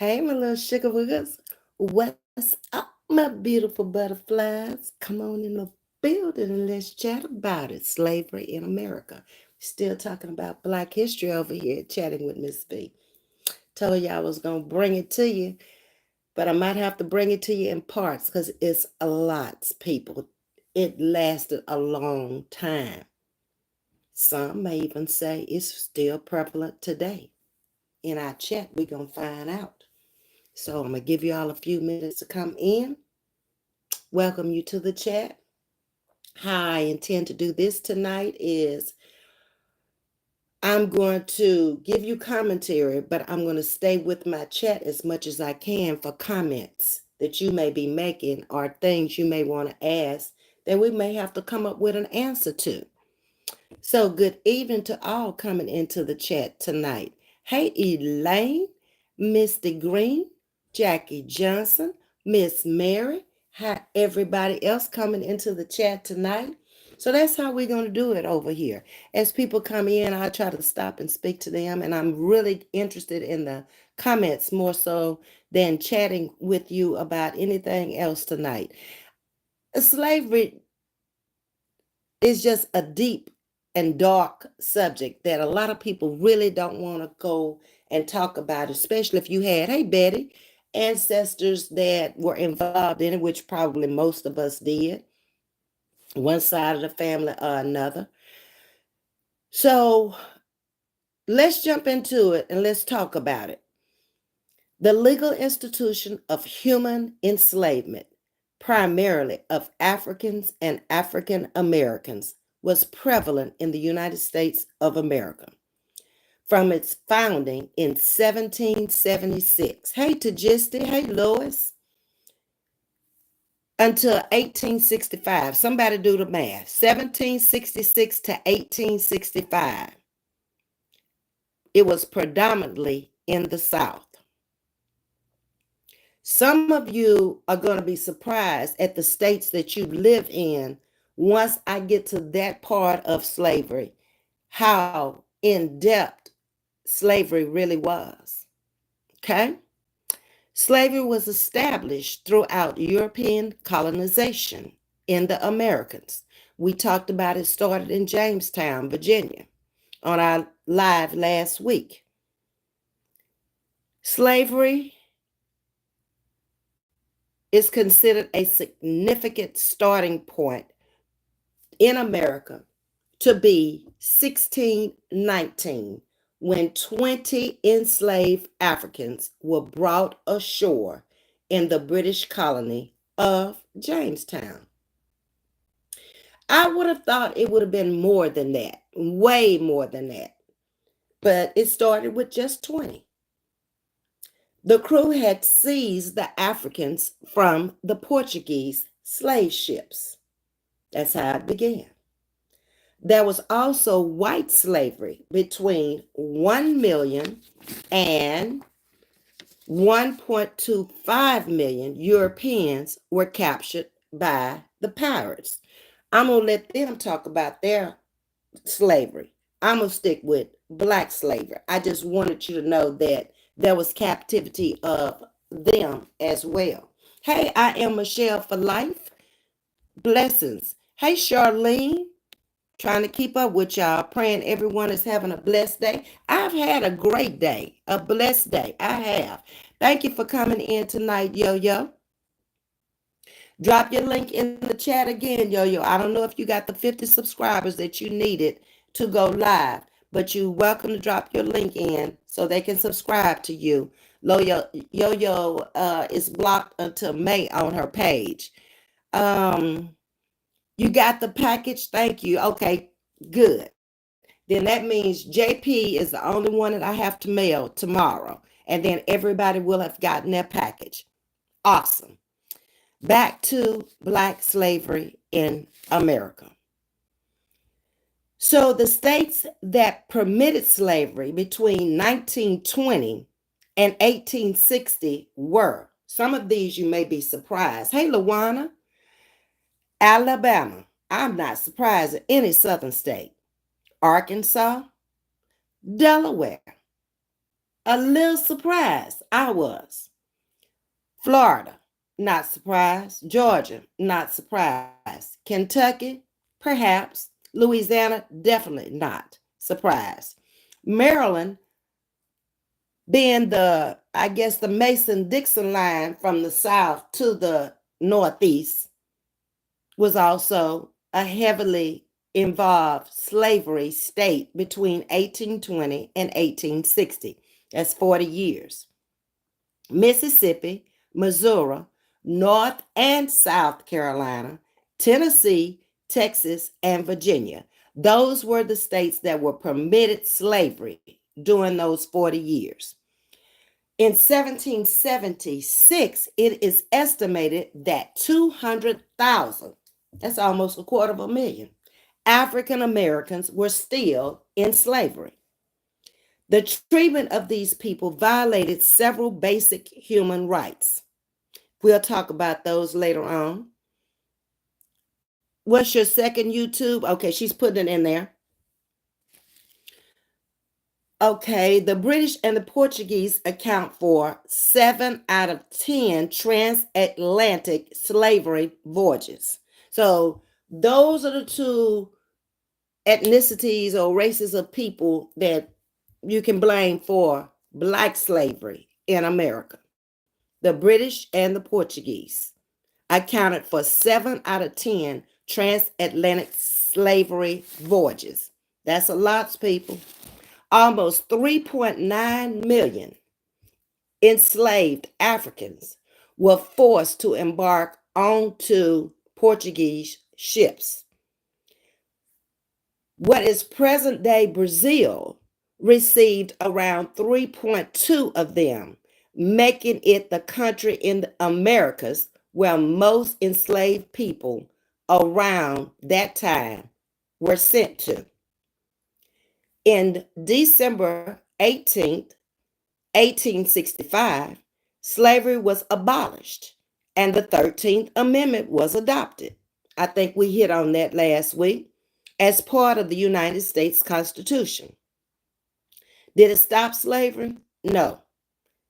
Hey, my little sugar woogers. What's up, my beautiful butterflies? Come on in the building and let's chat about it. Slavery in America. Still talking about Black history over here, chatting with Ms.V. Told you I was going to bring it to you, but I might have to bring it to you in parts because it's a lot, people. It lasted a long time. Some may even say it's still prevalent today. In our chat, we're going to find out. So I'm going to give you all a few minutes to come in. Welcome you to the chat. How I intend to do this tonight is I'm going to give you commentary, but I'm going to stay with my chat as much as I can for comments that you may be making or things you may want to ask that we may have to come up with an answer to. So good evening to all coming into the chat tonight. Hey, Elaine, Misty Green, Jackie Johnson, Miss Mary, hi everybody else coming into the chat tonight. So that's how we're going to do it over here. As people come in, I try to stop and speak to them, and I'm really interested in the comments more so than chatting with you about anything else tonight. Slavery is just a deep and dark subject that a lot of people really don't want to go and talk about, especially if you had, hey Betty, ancestors that were involved in it, which probably most of us did, one side of the family or another. So let's jump into it and let's talk about it. The legal institution of human enslavement, primarily of Africans and African Americans, was prevalent in the United States of America from its founding in 1776. Hey, Tajisti. Hey, Lois. Until 1865. Somebody do the math. 1766 to 1865. It was predominantly in the South. Some of you are going to be surprised at the states that you live in once I get to that part of slavery, how in depth slavery really was. Okay? Slavery was established throughout European colonization in the Americas. We talked about it started in Jamestown, Virginia, on our live last week. Slavery is considered a significant starting point in America to be 1619, when 20 enslaved Africans were brought ashore in the British colony of Jamestown. I would have thought it would have been more than that, way more than that, but it started with just 20. The crew had seized the Africans from the Portuguese slave ships. That's how it began. There was also white slavery. Between 1 million and 1.25 million Europeans were captured by the pirates. I'm going to let them talk about their slavery. I'm going to stick with black slavery. I just wanted you to know that there was captivity of them as well. Hey, I am Michelle for life. Blessings. Hey, Charlene. Trying to keep up with y'all. Praying everyone is having a blessed day. I've had a great day, a blessed day. I have. Thank you for coming in tonight, Yo-Yo. Drop your link in the chat again, Yo-Yo. I don't know if you got the 50 subscribers that you needed to go live, but you're welcome to drop your link in so they can subscribe to you. Yo-Yo is blocked until May on her page. You got the package? Thank you. Okay, good. Then that means JP is the only one that I have to mail tomorrow. And then everybody will have gotten their package. Awesome. Back to black slavery in America. So the states that permitted slavery between 1920 and 1860 were, some of these you may be surprised. Hey, Lawana, Alabama. I'm not surprised at any southern state. Arkansas, Delaware, A little surprised, I was. Florida, not surprised. Georgia, not surprised. Kentucky, perhaps. Louisiana, definitely not surprised. Maryland, being the, I guess, the Mason Dixon line from the south to the northeast, was also a heavily involved slavery state between 1820 and 1860. That's 40 years. Mississippi, Missouri, North and South Carolina, Tennessee, Texas, and Virginia. Those were the states that were permitted slavery during those 40 years. In 1776, it is estimated that 200,000, that's almost a quarter of a million, African Americans were still in slavery. The treatment of these people violated several basic human rights. We'll talk about those later on. What's your second YouTube? Okay, she's putting it in there. Okay, the British and the Portuguese account for 7 out of 10 transatlantic slavery voyages. So those are the two ethnicities or races of people that you can blame for Black slavery in America. The British and the Portuguese accounted for 7 out of 10 transatlantic slavery voyages. That's a lot, people. Almost 3.9 million enslaved Africans were forced to embark onto Portuguese ships. What is present day Brazil received around 3.2 of them, making it the country in the Americas where most enslaved people around that time were sent to. In December 18th, 1865, slavery was abolished and the 13th Amendment was adopted. I think we hit on that last week as part of the United States Constitution. Did it stop slavery? No.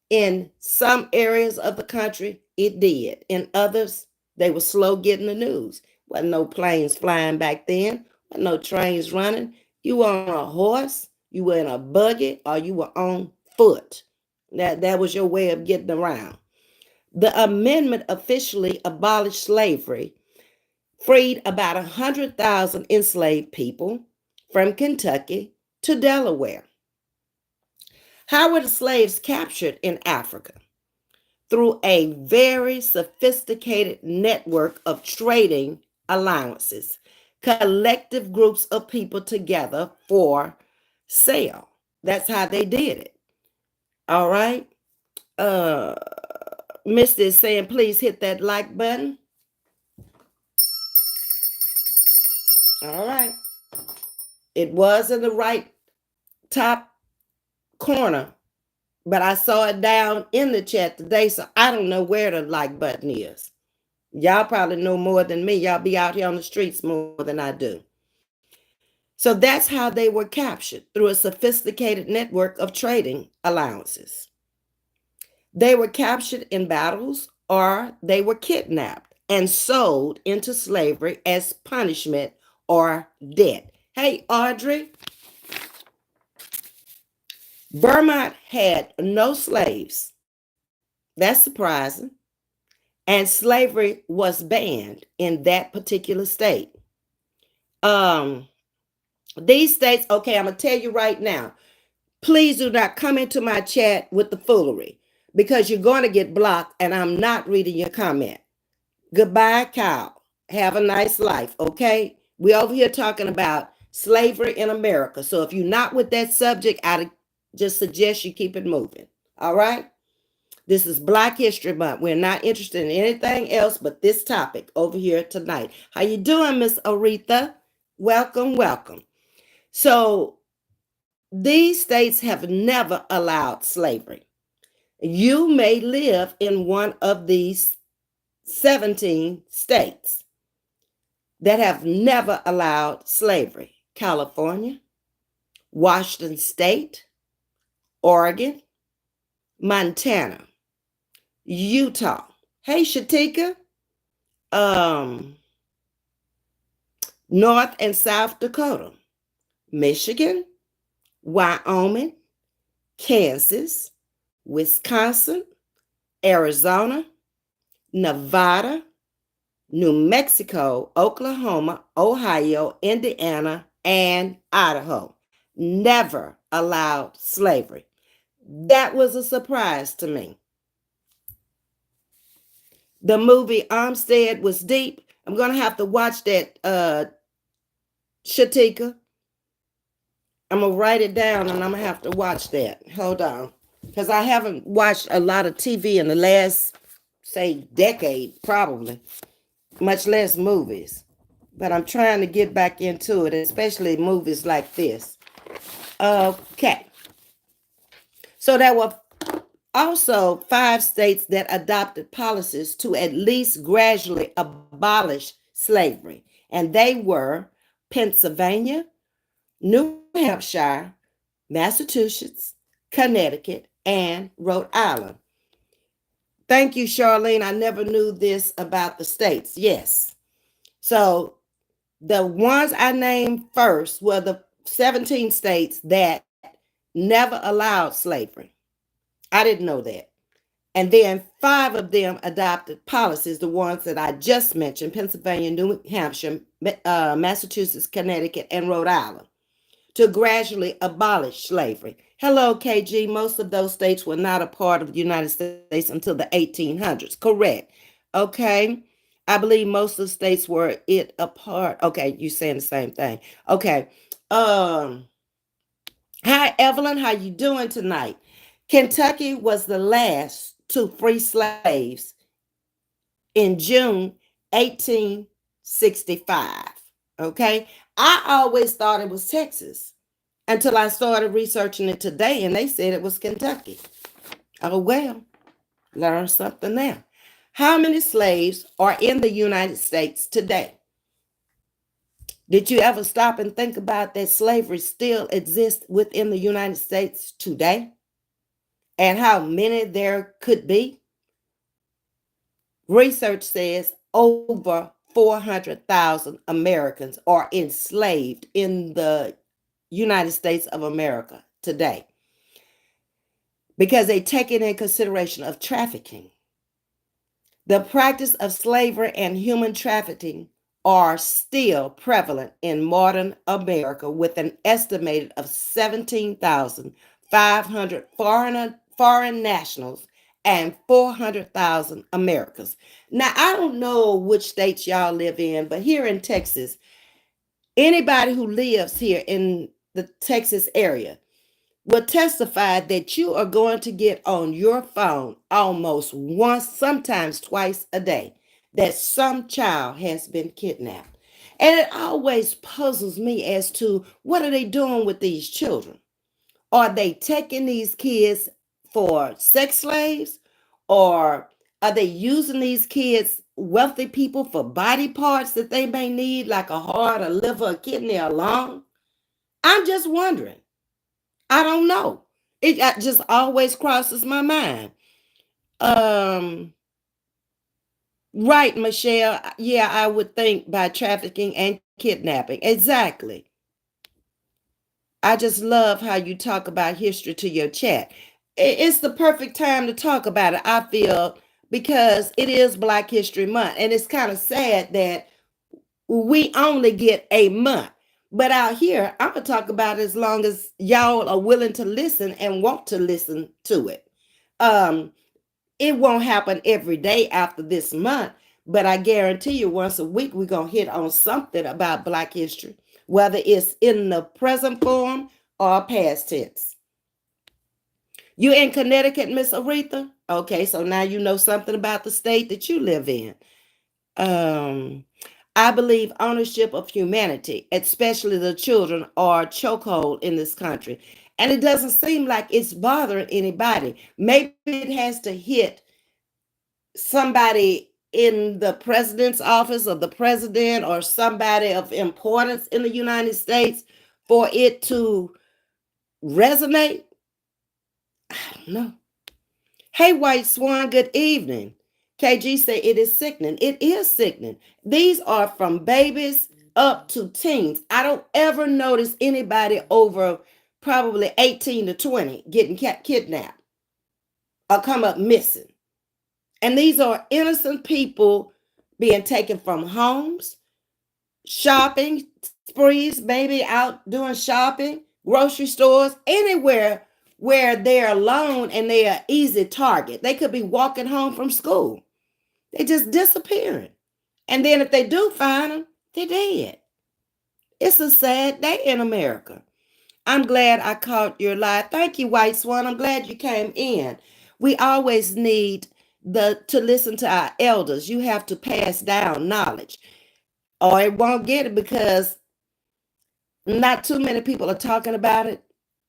In some areas of the country, it did. In others, they were slow getting the news. Wasn't no planes flying back then, wasn't no trains running. You were on a horse, you were in a buggy, or you were on foot. That was your way of getting around. The amendment officially abolished slavery, freed about 100,000 enslaved people from Kentucky to Delaware. How were the slaves captured in Africa? Through a very sophisticated network of trading alliances, collective groups of people together for sale. That's how they did it. All right. Mr. is saying, please hit that like button. All right. It was in the right top corner, but I saw it down in the chat today, so I don't know where the like button is. Y'all probably know more than me. Y'all be out here on the streets more than I do. So that's how they were captured, through a sophisticated network of trading alliances. They were captured in battles or they were kidnapped and sold into slavery as punishment or debt. Hey, Audrey. Vermont had no slaves. That's surprising. And slavery was banned in that particular state. These states, okay, I'm going to tell you right now, please do not come into my chat with the foolery because you're going to get blocked and I'm not reading your comment. Goodbye, Kyle. Have a nice life, okay? We're over here talking about slavery in America. So if you're not with that subject, I just suggest you keep it moving, all right? This is Black History Month. We're not interested in anything else but this topic over here tonight. How you doing, Miss Aretha? Welcome, welcome. So these states have never allowed slavery. You may live in one of these 17 states that have never allowed slavery. California, Washington State, Oregon, Montana, Utah. Hey, Shatika. Um, North and South Dakota, Michigan, Wyoming, Kansas, Wisconsin, Arizona, Nevada, New Mexico, Oklahoma, Ohio, Indiana, and Idaho never allowed slavery. That was a surprise to me. The movie Armstead was deep. I'm going to have to watch that, Shatika. I'm going to write it down and I'm going to have to watch that. Hold on. Because I haven't watched a lot of TV in the last, say, decade, probably, much less movies. But I'm trying to get back into it, especially movies like this. Okay. So there were also 5 states that adopted policies to at least gradually abolish slavery. And they were Pennsylvania, New Hampshire, Massachusetts, Connecticut, and Rhode Island. Thank you, Charlene. I never knew this about the states. Yes. So the ones I named first were the 17 states that never allowed slavery. I didn't know that. And then 5 of them adopted policies, the ones that I just mentioned: Pennsylvania, New Hampshire, Massachusetts, Connecticut, and Rhode Island, to gradually abolish slavery. Hello, KG. Most of those states were not a part of the United States until the 1800s. Correct. Okay. I believe most of the states were it a part. Okay, you saying the same thing. Okay. Um, Hi, Evelyn. How you doing tonight? Kentucky was the last to free slaves in June 1865. Okay. I always thought it was Texas until I started researching it today and they said it was Kentucky. Oh, well, learn something there. How many slaves are in the United States today? Did you ever stop and think about that slavery still exists within the United States today? And how many there could be? Research says over 400,000 Americans are enslaved in the United States of America today because they take it in consideration of trafficking. The practice of slavery and human trafficking are still prevalent in modern America, with an estimated of 17,500 foreign nationals and 400,000 Americans. Now, I don't know which states y'all live in, but here in Texas, anybody who lives here in the Texas area will testify that you are going to get on your phone almost once, sometimes twice a day, that some child has been kidnapped. And it always puzzles me as to what are they doing with these children? Are they taking these kids for sex slaves? Or are they using these kids, wealthy people, for body parts that they may need, like a heart, a liver, a kidney, a lung? I'm just wondering. I don't know. It just always crosses my mind. Um, right, Michelle. Yeah, I would think by trafficking and kidnapping. Exactly. I just love how you talk about history to your chat. It's the perfect time to talk about it, I feel, because it is Black History Month. And it's kind of sad that we only get a month. But out here, I'm going to talk about it as long as y'all are willing to listen and want to listen to it. Um, it won't happen every day after this month, but I guarantee you once a week we're going to hit on something about Black history, whether it's in the present form or past tense. You in Connecticut, Miss Aretha? Okay, so now you know something about the state that you live in. Um, I believe ownership of humanity, especially the children, are chokehold in this country. And it doesn't seem like it's bothering anybody. Maybe it has to hit somebody in the president's office or the president or somebody of importance in the United States for it to resonate. I don't know. Hey, White Swan, good evening. KG say it is sickening. It is sickening. These are from babies up to teens. I don't ever notice anybody over probably 18 to 20 getting kidnapped or come up missing. And these are innocent people being taken from homes, shopping sprees, maybe out doing shopping, grocery stores, anywhere where they're alone and they are easy target. They could be walking home from school. They just disappearing. And then if they do find them, they're dead. It's a sad day in America. I'm glad I caught your lie. Thank you, White Swan. I'm glad you came in. We always need to listen to our elders. You have to pass down knowledge, or it won't get it because not too many people are talking about it.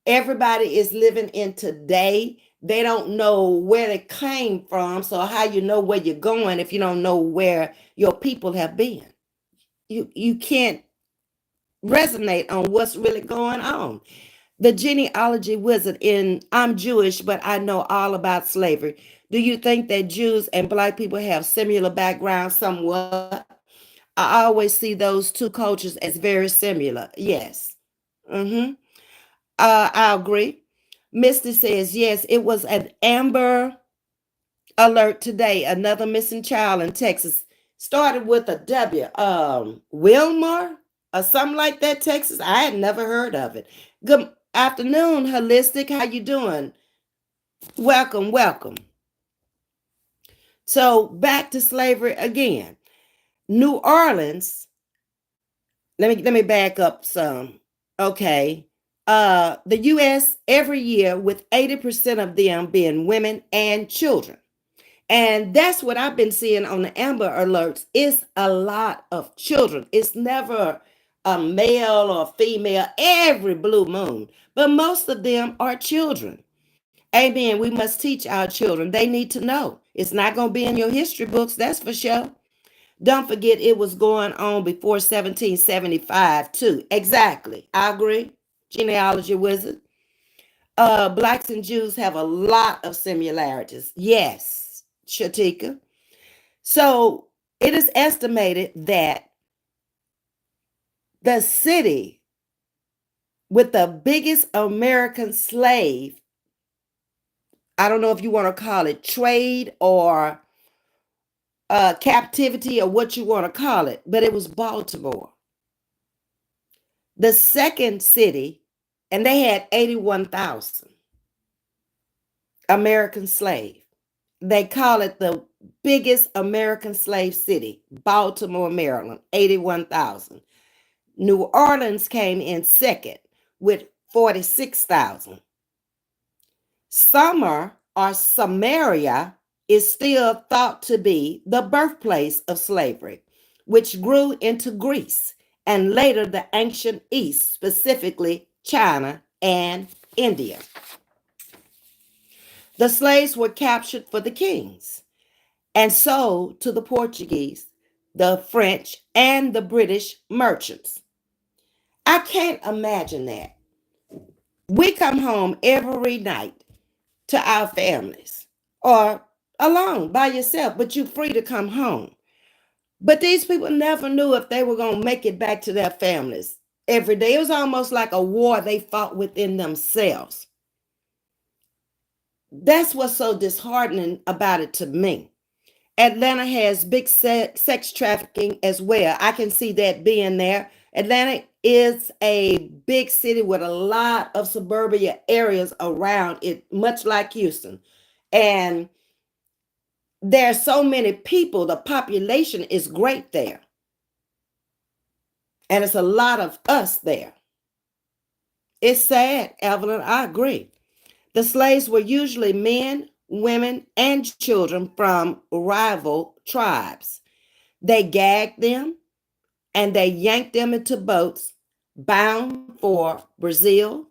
Everybody is living in today. They don't know where they came from. So how you know where you're going if you don't know where your people have been? You can't resonate on what's really going on. The genealogy wizard in I'm Jewish, but I know all about slavery. Do you think that Jews and black people have similar backgrounds somewhat? I always see those two cultures as very similar. Yes. Mm-hmm. I agree. Misty says, yes, it was an Amber Alert today. Another missing child in Texas. Started with a W. Wilmar or something like that, Texas. I had never heard of it. Good afternoon, Holistic. How you doing? Welcome, welcome. So back to slavery again. New Orleans. Let me back up some. Okay. The US every year with 80% of them being women and children. And that's what I've been seeing on the Amber Alerts. It's a lot of children. It's never a male or female every blue moon, but most of them are children. Amen. We must teach our children. They need to know. It's not going to be in your history books, that's for sure. Don't forget it was going on before 1775 too. Exactly. I agree. Genealogy wizard. Blacks and Jews have a lot of similarities. Yes, Shatika. So it is estimated that the city with the biggest American slave, I don't know if you want to call it trade or captivity or what you want to call it, but it was Baltimore. The second city, and they had 81,000 American slaves. They call it the biggest American slave city, Baltimore, Maryland, 81,000. New Orleans came in second with 46,000. Summer or Samaria is still thought to be the birthplace of slavery, which grew into Greece and later the ancient East, specifically China and India. The slaves were captured for the kings and sold to the Portuguese, the French, and the British merchants. I can't imagine that. We come home every night to our families or alone by yourself, but you're free to come home. But these people never knew if they were going to make it back to their families every day. It was almost like a war they fought within themselves. That's what's so disheartening about it to me. Atlanta has big sex trafficking as well. I can see that being there. Atlanta is a big city with a lot of suburbia areas around it, much like Houston. And there are so many people, the population is great there. And it's a lot of us there. It's sad, Evelyn, I agree. The slaves were usually men, women, and children from rival tribes. They gagged them and they yanked them into boats bound for Brazil,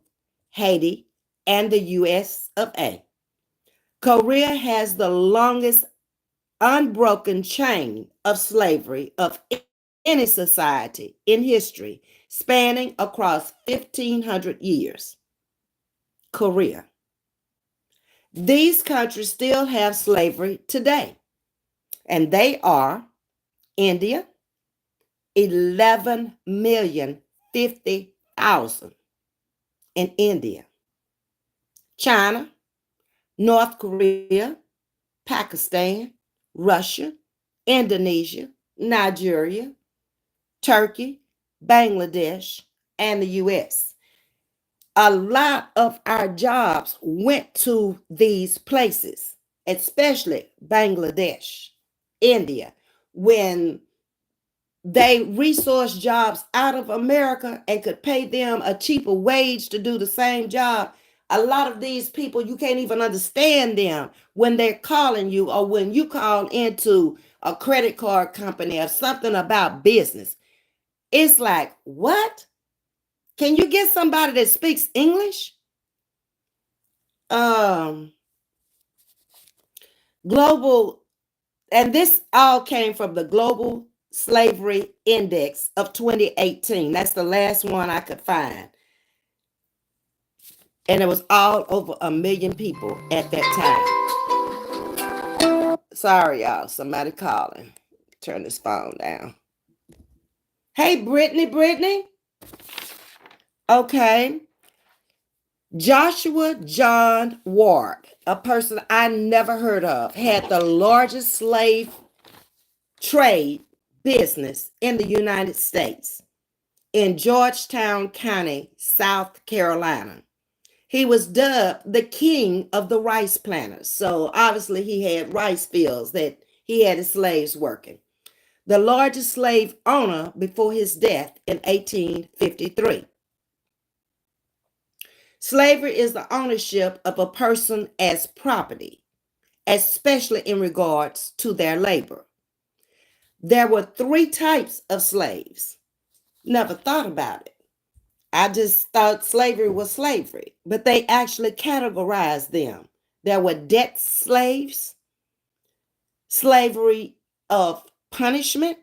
Haiti, and the US of A. Korea has the longest unbroken chain of slavery of any society in history, spanning across 1,500 years. Korea. These countries still have slavery today, and they are India, 11,050,000 in India, China, North Korea, Pakistan, Russia, Indonesia, Nigeria, Turkey, Bangladesh, and the US. A lot of our jobs went to these places, especially Bangladesh, India, when they resourced jobs out of America and could pay them a cheaper wage to do the same job. A lot of these people, you can't even understand them when they're calling you or when you call into a credit card company or something about business. It's like, what? Can you get somebody that speaks English? Um, global, and this all came from the Global Slavery Index of 2018. That's the last one I could find. And it was all over 1 million people at that time. Sorry, y'all. Somebody calling. Turn this phone down. Hey, Brittany. Okay. Joshua John Ward, a person I never heard of, had the largest slave trade business in the United States in Georgetown County, South Carolina. He was dubbed the king of the rice planters. So obviously he had rice fields that he had his slaves working. The largest slave owner before his death in 1853. Slavery is the ownership of a person as property, especially in regards to their labor. There were three types of slaves. Never thought about it. I just thought slavery was slavery, but they actually categorized them. There were debt slaves, slavery of punishment,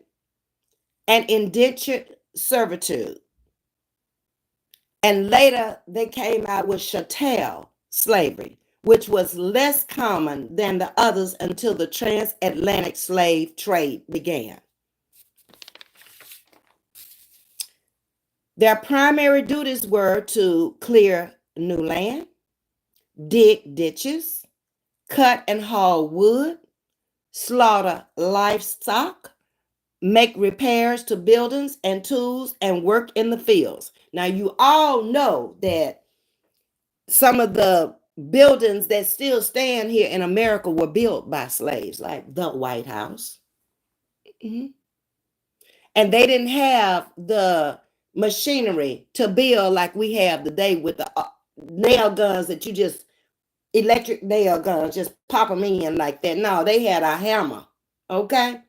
and indentured servitude. And later they came out with chattel slavery, which was less common than the others until the transatlantic slave trade began. Their primary duties were to clear new land, dig ditches, cut and haul wood, slaughter livestock, make repairs to buildings and tools, and work in the fields. Now, you all know that some of the buildings that still stand here in America were built by slaves, like the White House. Mhm. And they didn't have the machinery to build like we have today with the nail guns that you just, electric nail guns, just pop them in like that. No, they had a hammer, okay?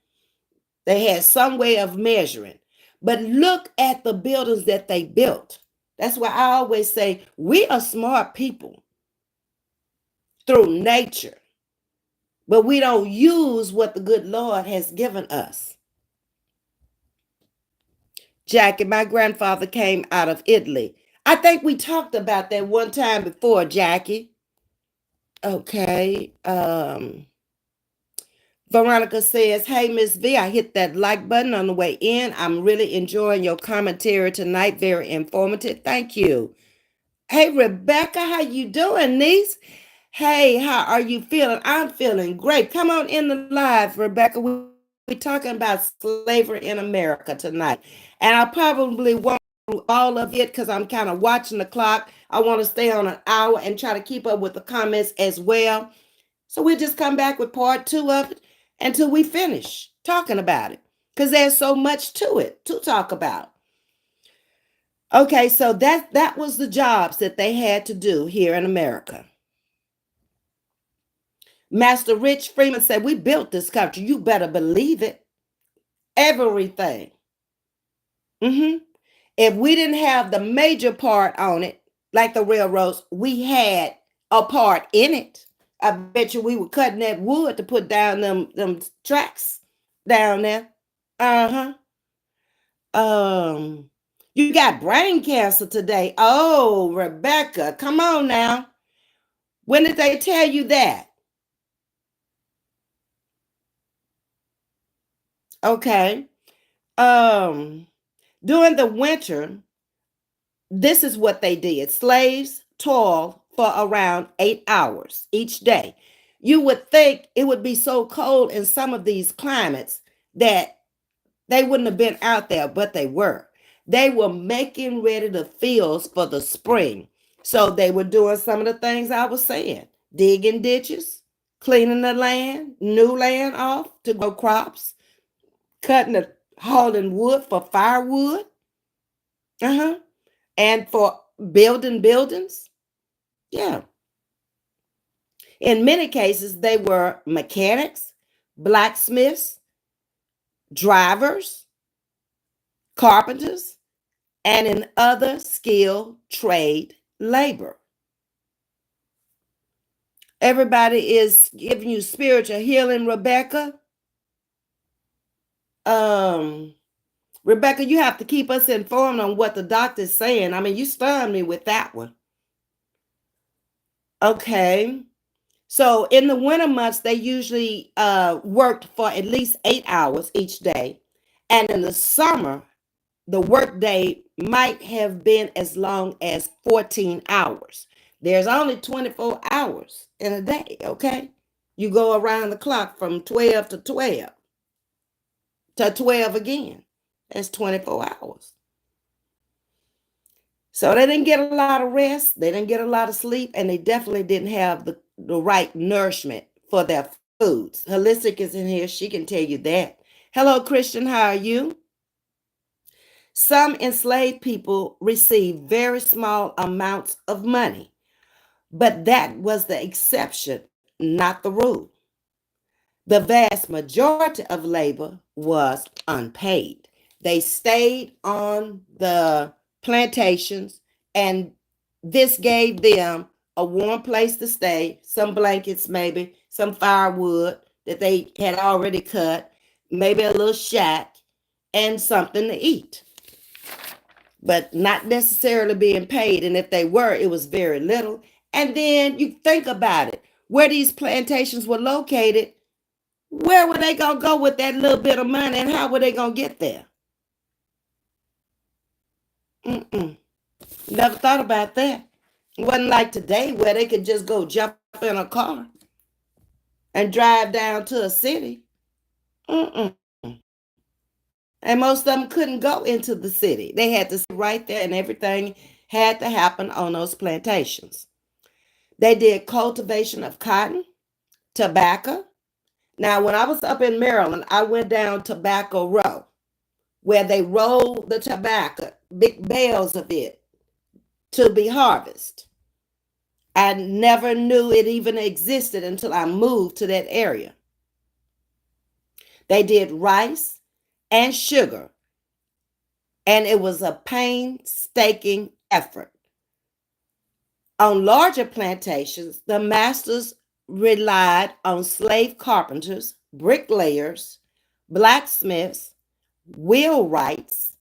They had some way of measuring. But look at the buildings that they built. That's why I always say we are smart people through nature, but we don't use what the good Lord has given us. Jackie, my grandfather came out of Italy. I think we talked about that one time before, Jackie. Okay. Veronica says, hey, Ms.V, I hit that like button on the way in. I'm really enjoying your commentary tonight. Very informative. Thank you. Hey, Rebecca, how you doing, niece? Hey, how are you feeling? I'm feeling great. Come on in the live, Rebecca. We're talking about slavery in America tonight. And I probably won't do all of it because I'm kind of watching the clock. I want to stay on an hour and try to keep up with the comments as well. So we'll just come back with part two of it until we finish talking about it because there's so much to it to talk about. Okay, so that was the jobs that they had to do here in America. Master Rich Freeman said, we built this country. You better believe it. Everything. If we didn't have the major part on it, like the railroads, we had a part in it. I bet you we were cutting that wood to put down them tracks down there. Uh-huh. You got brain cancer today. Oh, Rebecca, come on now. When did they tell you that? Okay. Um, During the winter, this is what they did. Slaves toiled for around 8 hours each day. You would think it would be so cold in some of these climates that they wouldn't have been out there, but they were. They were making ready the fields for the spring. So they were doing some of the things I was saying, digging ditches, cleaning the land, new land off to grow crops, cutting the hauling wood for firewood, uh-huh, and for building buildings. Yeah. In many cases, they were mechanics, blacksmiths, drivers, carpenters, and in other skilled trade labor. Everybody is giving you spiritual healing, Rebecca. Um, Rebecca, you have to keep us informed on what the doctor's saying. I mean, you stunned me with that one. Okay. So in the winter months, they usually worked for at least 8 hours each day. And in the summer, the workday might have been as long as 14 hours. There's only 24 hours in a day, okay? You go around the clock from 12 to 12 again. That's 24 hours. So they didn't get a lot of rest, they didn't get a lot of sleep, and they definitely didn't have the right nourishment for their foods. Holistic is in here, she can tell you that. Hello, Christian, how are you? Some enslaved people received very small amounts of money, but that was the exception, not the rule. The vast majority of labor was unpaid. They stayed on the plantations, and this gave them a warm place to stay, some blankets, maybe some firewood that they had already cut, maybe a little shack, and something to eat, but not necessarily being paid. And if they were, it was very little. And then you think about it, where these plantations were located, where were they going to go with that little bit of money, and how were they going to get there? Mm-mm. Never thought about that. It wasn't like today where they could just go jump in a car and drive down to a city. Mm-mm. And most of them couldn't go into the city. They had to stay right there, and everything had to happen on those plantations. They did cultivation of cotton, tobacco. Now, when I was up in Maryland, I went down Tobacco Row where they rolled the tobacco, big bales of it, to be harvested. I never knew it even existed until I moved to that area. They did rice and sugar, and it was a painstaking effort. On larger plantations, the masters relied on slave carpenters, bricklayers, blacksmiths, wheelwrights,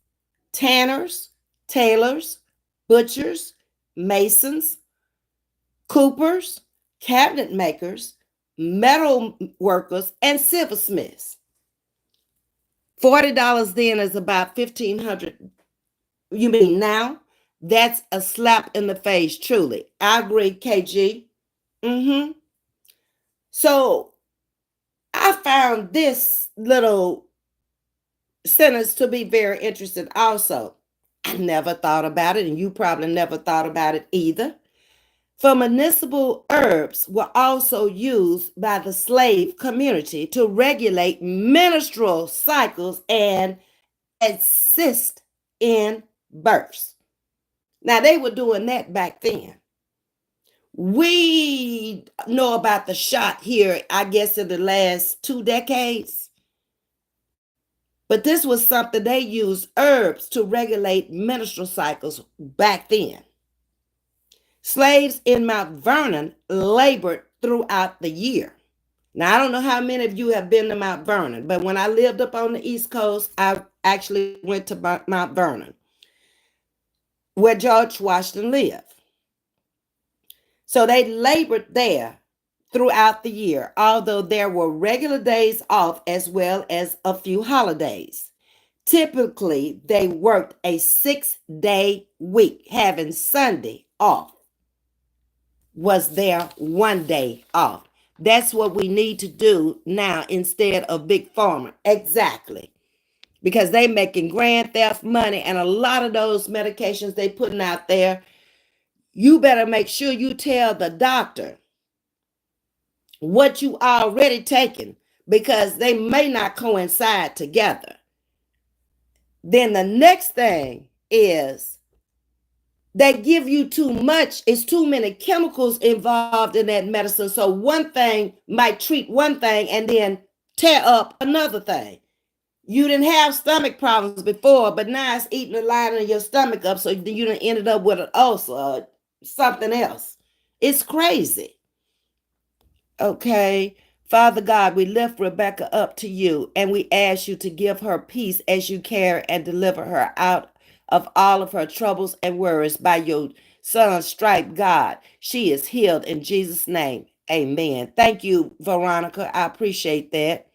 tanners, tailors, butchers, masons, coopers, cabinet makers, metal workers, and silversmiths. $40 then is about 1,500. You mean now? That's a slap in the face, truly. I agree, KG. Mm-hmm. So I found this little sentence to be very interesting also. I never thought about it, and you probably never thought about it either. For medicinal herbs were also used by the slave community to regulate menstrual cycles and assist in births. Now, they were doing that back then. We know about the shot here, I guess, in the last 2 decades. But this was something they used herbs to regulate menstrual cycles back then. Slaves in Mount Vernon labored throughout the year. Now, I don't know how many of you have been to Mount Vernon, but when I lived up on the East Coast, I actually went to Mount Vernon, where George Washington lived. So they labored there throughout the year, although there were regular days off as well as a few holidays. Typically, they worked a 6-day week, having Sunday off was their one day off. That's what we need to do now instead of big pharma. Exactly. Because they making grand theft money, and a lot of those medications they putting out there, you better make sure you tell the doctor what you already taken, because they may not coincide together. Then the next thing is they give you too much. It's too many chemicals involved in that medicine. So one thing might treat one thing and then tear up another thing. You didn't have stomach problems before, but now it's eating the lining of your stomach up, so you done ended up with an ulcer or something else. It's crazy. Okay. Father God, we lift Rebecca up to you, and we ask you to give her peace as you care and deliver her out of all of her troubles and worries by your son's stripe, God. She is healed in Jesus' name. Amen. Thank you, Veronica. I appreciate that.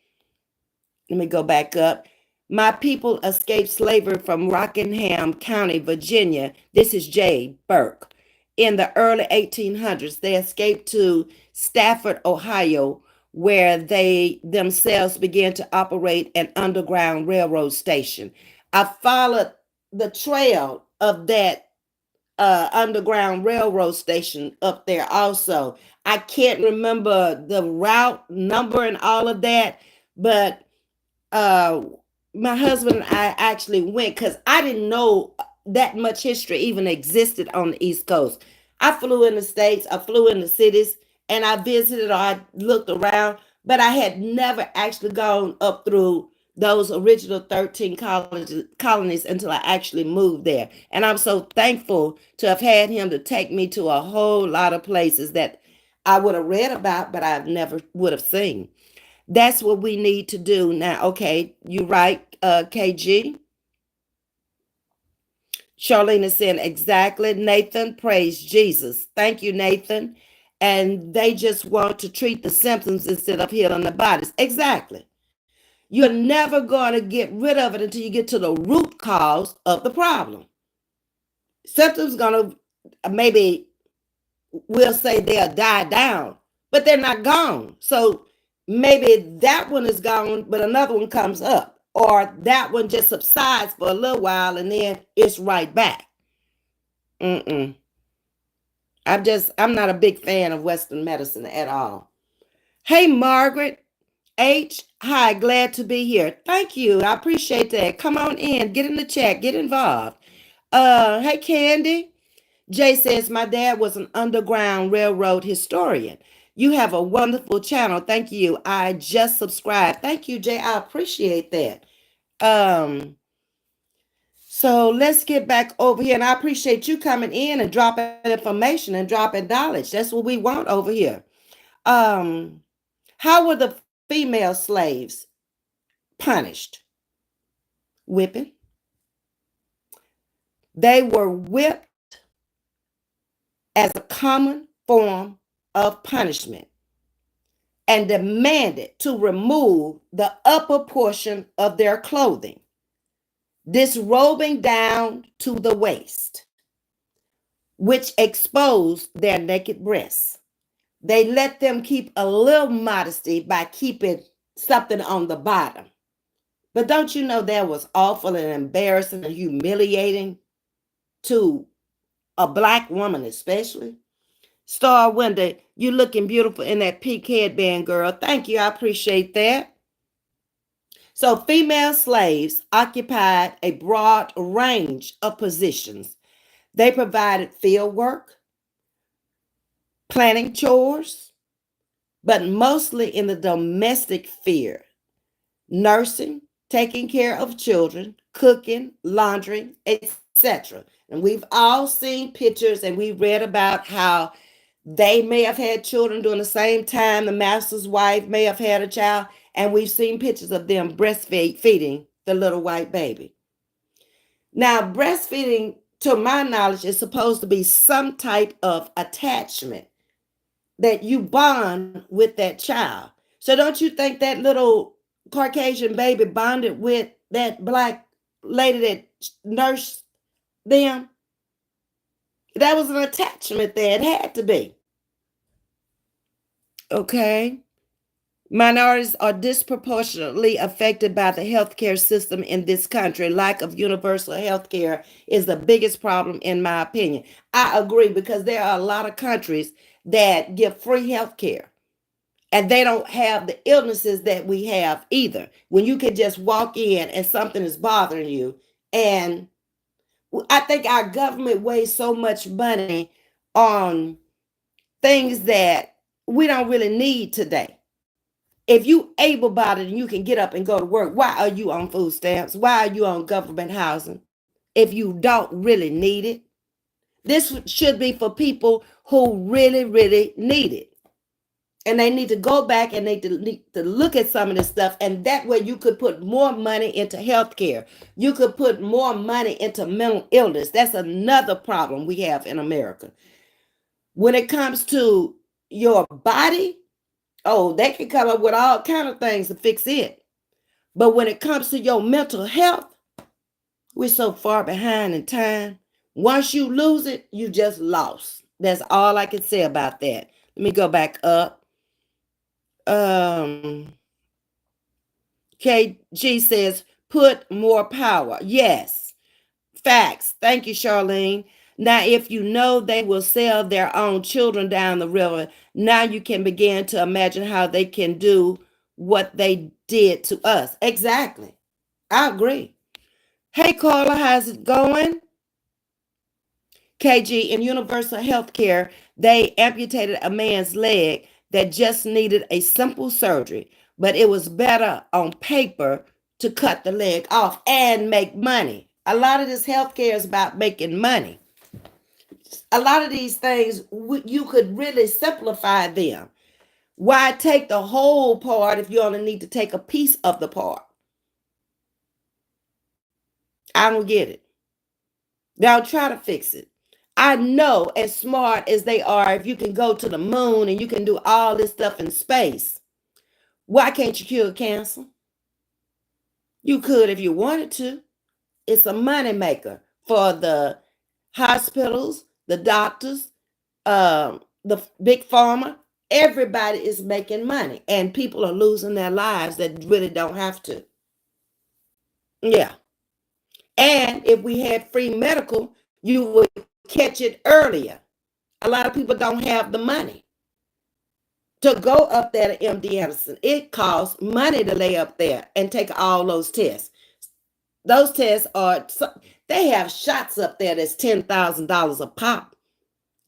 Let me go back up. My people escaped slavery from Rockingham County, Virginia. This is J. Burke. In the early 1800s, they escaped to Stafford, Ohio, where they themselves began to operate an underground railroad station. I followed the trail of that underground railroad station up there also. I can't remember the route number and all of that, but uh my husband and I actually went because I didn't know that much history even existed on the East Coast. I flew in the States, I flew in the cities, and I visited or I looked around, but I had never actually gone up through those original 13 colonies until I actually moved there. And I'm so thankful to have had him to take me to a whole lot of places that I would have read about, but I never would have seen. That's what we need to do now. Okay, you right, KG. Charlene is saying exactly. Nathan, praise Jesus. Thank you, Nathan. And they just want to treat the symptoms instead of healing the bodies. Exactly. You're never going to get rid of it until you get to the root cause of the problem. Symptoms going to maybe we'll say they'll die down, but they're not gone. So maybe that one is gone, but another one comes up, or that one just subsides for a little while and then it's right back. Mm-mm. I'm not a big fan of Western medicine at all. Hey, Margaret H. Hi, glad to be here. Thank you. I appreciate that. Come on in, get in the chat, get involved. Hey, Candy. Jay says, my dad was an Underground Railroad historian. You have a wonderful channel. Thank you. I just subscribed. Thank you, Jay. I appreciate that. So let's get back over here. And I appreciate you coming in and dropping information and dropping knowledge. That's what we want over here. How were the female slaves punished? Whipping. They were whipped as a common form of punishment and demanded to remove the upper portion of their clothing, disrobing down to the waist, which exposed their naked breasts. They let them keep a little modesty by keeping something on the bottom. But don't you know that was awful and embarrassing and humiliating to a Black woman, especially? Star Wonder, you looking beautiful in that pink headband, girl. Thank you. I appreciate that. So female slaves occupied a broad range of positions. They provided field work, planning chores, but mostly in the domestic sphere, nursing, taking care of children, cooking, laundry, etc. And we've all seen pictures and we read about how they may have had children during the same time the master's wife may have had a child, and we've seen pictures of them breastfeeding the little white baby. Now, breastfeeding, to my knowledge, is supposed to be some type of attachment that you bond with that child. So don't you think that little Caucasian baby bonded with that black lady that nursed them? That was an attachment there. It had to be. Okay. Minorities are disproportionately affected by the healthcare system in this country. Lack of universal health care is the biggest problem, in my opinion. I agree because there are a lot of countries that give free health care and they don't have the illnesses that we have either. When you can just walk in and something is bothering you. And I think our government wastes so much money on things that we don't really need today. If you able bodied and you can get up and go to work, why are you on food stamps? Why are you on government housing if you don't really need it? This should be for people who really, really need it. And they need to go back and they need to look at some of this stuff. And that way you could put more money into healthcare. You could put more money into mental illness. That's another problem we have in America. When it comes to your body, oh, they can come up with all kind of things to fix it. But when it comes to your mental health, we're so far behind in time. Once you lose it, you just lost. That's all I can say about that. Let me go back up. Um, KG says, put more power. Yes, facts. Thank you, Charlene. Now, if you know they will sell their own children down the river, now you can begin to imagine how they can do what they did to us. Exactly. I agree. Hey, Carla, how's it going? KG, in universal health care, they amputated a man's leg that just needed a simple surgery, but it was better on paper to cut the leg off and make money. A lot of this healthcare is about making money. A lot of these things, you could really simplify them. Why take the whole part if you only need to take a piece of the part? I don't get it. Don't try to fix it. I know, as smart as they are, if you can go to the moon and you can do all this stuff in space, why can't you cure cancer? You could if you wanted to. It's a money maker for the hospitals, the doctors, the big pharma. Everybody is making money, and people are losing their lives that really don't have to. Yeah. And if we had free medical, you would catch it earlier. A lot of people don't have the money to go up there to MD Anderson. It costs money to lay up there and take all those tests. Those tests are, they have shots up there that's $10,000 a pop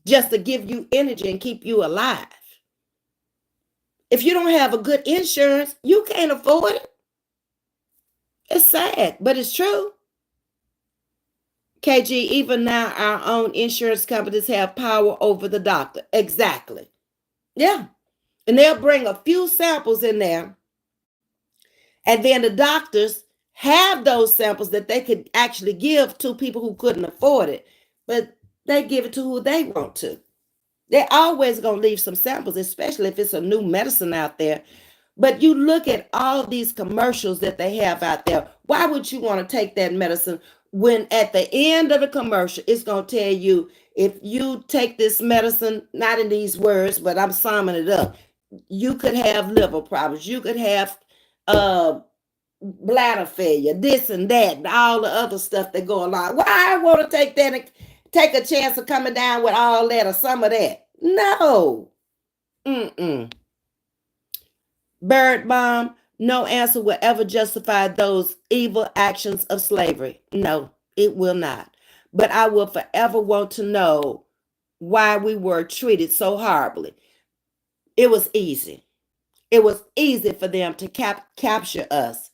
just to give you energy and keep you alive. If you don't have a good insurance, you can't afford it. It's sad, but it's true. KG, even now, our own insurance companies have power over the doctor. Exactly. Yeah. And they'll bring a few samples in there. And then the doctors have those samples that they could actually give to people who couldn't afford it. But they give it to who they want to. They're always going to leave some samples, especially if it's a new medicine out there. But you look at all these commercials that they have out there. Why would you want to take that medicine when at the end of the commercial, it's going to tell you if you take this medicine, not in these words, but I'm summing it up, you could have liver problems. You could have bladder failure, this and that, and all the other stuff that go along. Why I want to take that and take a chance of coming down with all that or some of that? No. Mm-mm. Bird bomb, no answer will ever justify those evil actions of slavery. No, it will not. But I will forever want to know why we were treated so horribly. It was easy. It was easy for them to capture us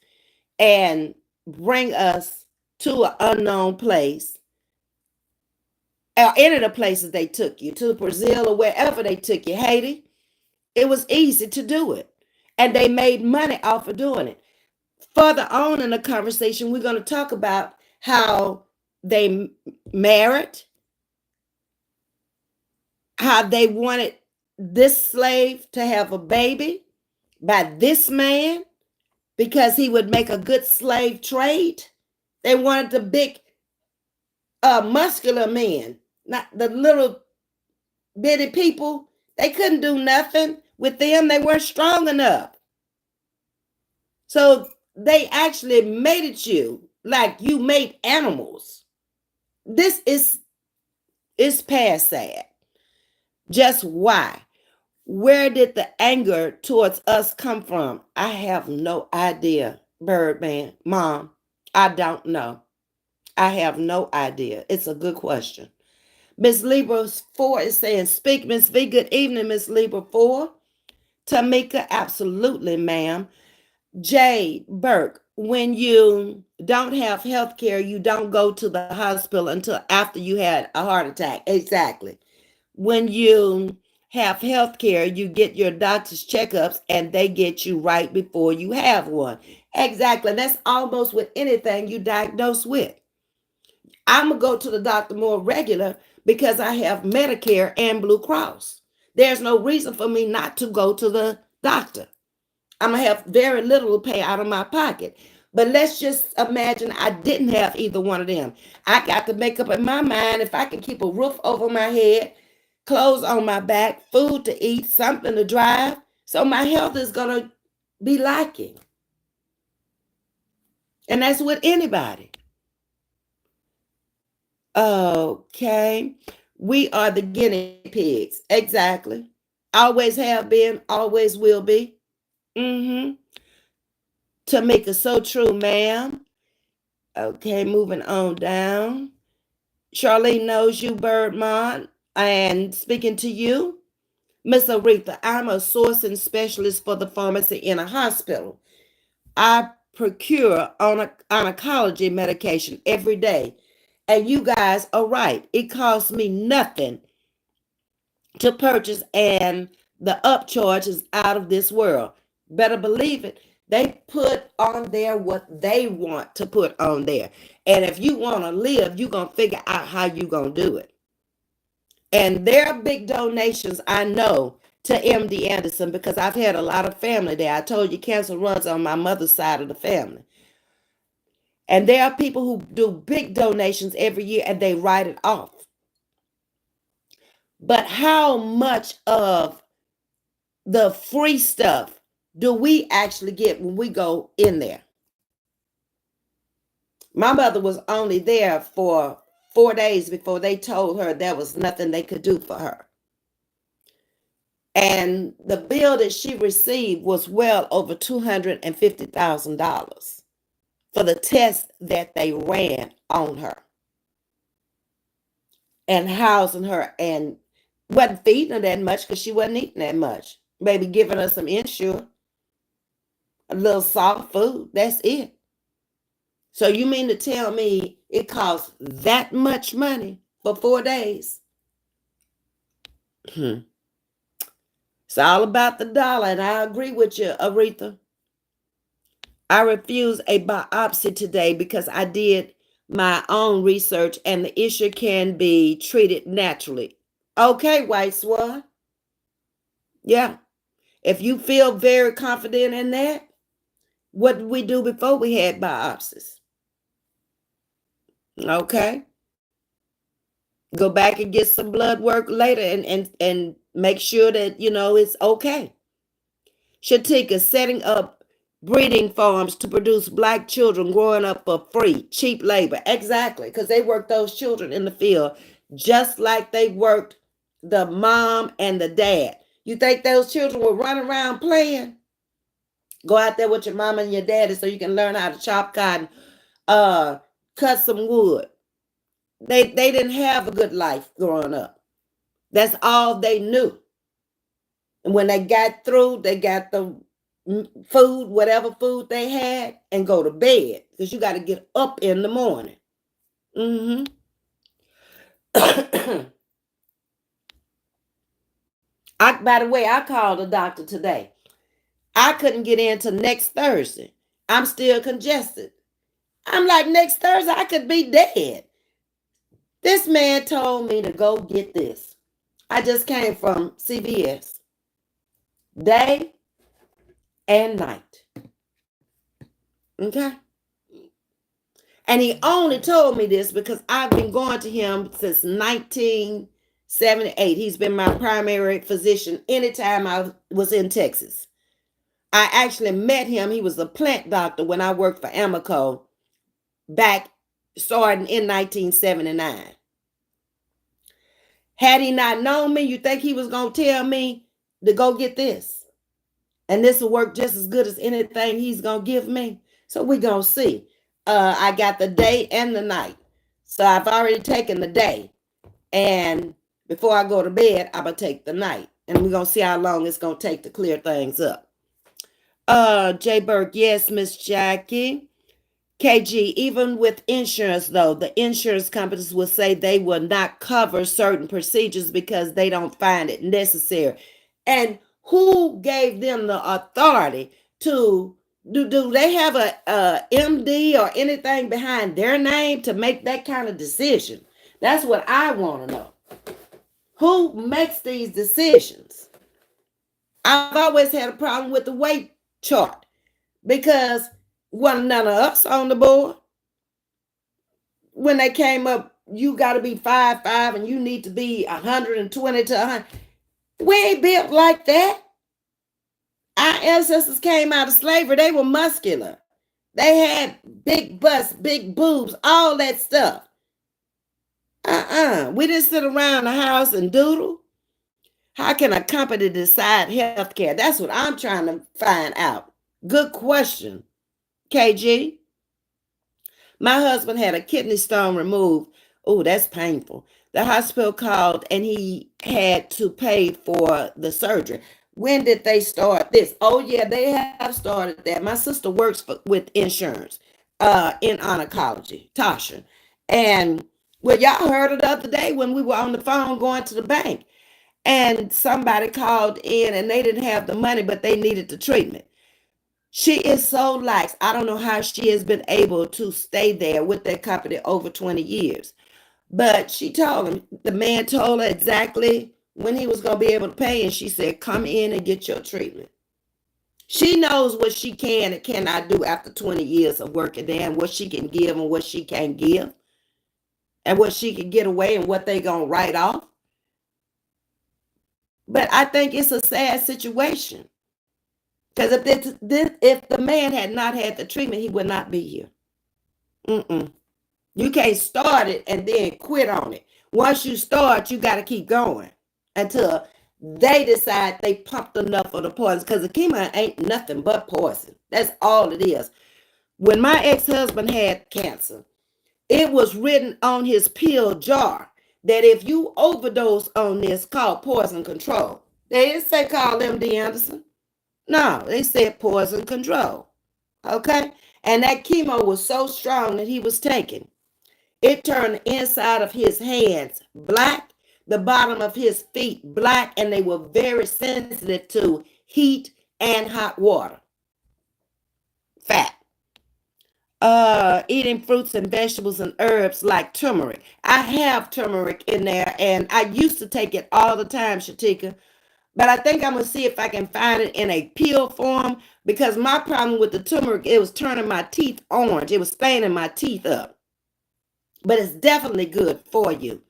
and bring us to an unknown place, or any of the places they took you, to Brazil or wherever they took you, Haiti. It was easy to do it. And they made money off of doing it. Further on in the conversation, we're going to talk about how they married, how they wanted this slave to have a baby by this man because he would make a good slave trade. They wanted the big, muscular men, not the little bitty people. They couldn't do nothing with them. They weren't strong enough. So they actually mated you like you made animals. This is past sad. Just why? Where did the anger towards us come from? I have no idea, Birdman. Mom, I don't know. I have no idea. It's a good question. Miss Libra 4 is saying, speak, Miss V. Good evening, Miss Libra 4. Tamika, absolutely, ma'am. Jade Burke, when you don't have health care, you don't go to the hospital until after you had a heart attack. Exactly. When you have health care, you get your doctor's checkups and they get you right before you have one. Exactly. That's almost with anything you diagnose with. I'm going to go to the doctor more regular because I have Medicare and Blue Cross. There's no reason for me not to go to the doctor. I'm going to have very little to pay out of my pocket. But let's just imagine I didn't have either one of them. I got to make up in my mind if I can keep a roof over my head, clothes on my back, food to eat, something to drive. So my health is going to be lacking. And that's with anybody. Okay. We are the guinea pigs. Exactly. Always have been, always will be. Mm-hmm. Tamika, so true, ma'am. Okay, moving on down. Charlene knows you, Birdmont. And speaking to you, Miss Aretha, I'm a sourcing specialist for the pharmacy in a hospital. I procure oncology medication every day. And you guys are right. It costs me nothing to purchase, and the upcharge is out of this world. Better believe it. They put on there what they want to put on there. And if you want to live, you're going to figure out how you're going to do it. And there are big donations, I know, to MD Anderson because I've had a lot of family there. I told you cancer runs on my mother's side of the family. And there are people who do big donations every year and they write it off. But how much of the free stuff do we actually get when we go in there? My mother was only there for 4 days before they told her there was nothing they could do for her. And the bill that she received was well over $250,000 for the test that they ran on her and housing her, and wasn't feeding her that much because she wasn't eating that much. Maybe giving her some Ensure, a little soft food. That's it. So you mean to tell me it costs that much money for 4 days? It's all about the dollar, and I agree with you, Aretha. I refuse a biopsy today because I did my own research and the issue can be treated naturally. Okay, White Swan. Yeah. If you feel very confident in that, what did we do before we had biopsies? Okay. Go back and get some blood work later and make sure that, it's okay. Shatika, setting up breeding farms to produce black children growing up for free, cheap labor. Exactly, because they worked those children in the field just like they worked the mom and the dad. You think those children were running around playing? Go out there with your mama and your daddy so you can learn how to chop cotton, cut some wood. They didn't have a good life growing up. That's all they knew. And when they got through, they got the food, whatever food they had, and go to bed because you got to get up in the morning. By the way, I called the doctor today. I couldn't get in till next Thursday. I'm still congested. I'm like, next Thursday, I could be dead. This man told me to go get this. I just came from CVS, day and night. Okay. And he only told me this because I've been going to him since 1978. He's been my primary physician anytime I was in Texas. I actually met him. He was a plant doctor when I worked for Amoco back starting in 1979. Had he not known me, you think he was going to tell me to go get this? And this will work just as good as anything he's going to give me. So we're going to see. I got the day and the night. So I've already taken the day. And before I go to bed, I'm going to take the night. And we're going to see how long it's going to take to clear things up. Jay Burke, yes, Miss Jackie. KG, even with insurance, though, the insurance companies will say they will not cover certain procedures because they don't find it necessary. And who gave them the authority to do they have a MD or anything behind their name to make that kind of decision? That's what I want to know. Who makes these decisions? I've always had a problem with the weight chart because wasn't none of us on the board. When they came up, you got to be 5'5" and you need to be 120 to 100. We ain't built like that. Our ancestors came out of slavery. They were muscular. They had big butts, big boobs, all that stuff. We didn't sit around the house and doodle. How can a company decide health care? That's what I'm trying to find out. Good question, KG. My husband had a kidney stone removed. Oh, that's painful. The hospital called and he had to pay for the surgery. When did they start this? Oh, yeah, they have started that. My sister works with insurance in oncology, Tasha. And well, y'all heard it the other day when we were on the phone going to the bank. And somebody called in and they didn't have the money, but they needed the treatment. She is so lax. I don't know how she has been able to stay there with that company over 20 years. But she told him, the man told her exactly when he was going to be able to pay. And she said, come in and get your treatment. She knows what she can and cannot do after 20 years of working there and what she can give and what she can't give and what she can get away and what they going to write off. But I think it's a sad situation. Because if the man had not had the treatment, he would not be here. You can't start it and then quit on it. Once you start, you got to keep going until they decide they pumped enough of the poison. Because the chemo ain't nothing but poison. That's all it is. When my ex-husband had cancer, it was written on his pill jar that if you overdose on this, called poison control. They didn't say call MD Anderson. No, they said poison control. Okay? And that chemo was so strong that he was taking. It turned the inside of his hands black, the bottom of his feet black, and they were very sensitive to heat and hot water. Fat. Eating fruits and vegetables and herbs like turmeric. I have turmeric in there, and I used to take it all the time, Shatika. But I think I'm going to see if I can find it in a pill form because my problem with the turmeric, it was turning my teeth orange. It was staining my teeth up. But it's definitely good for you.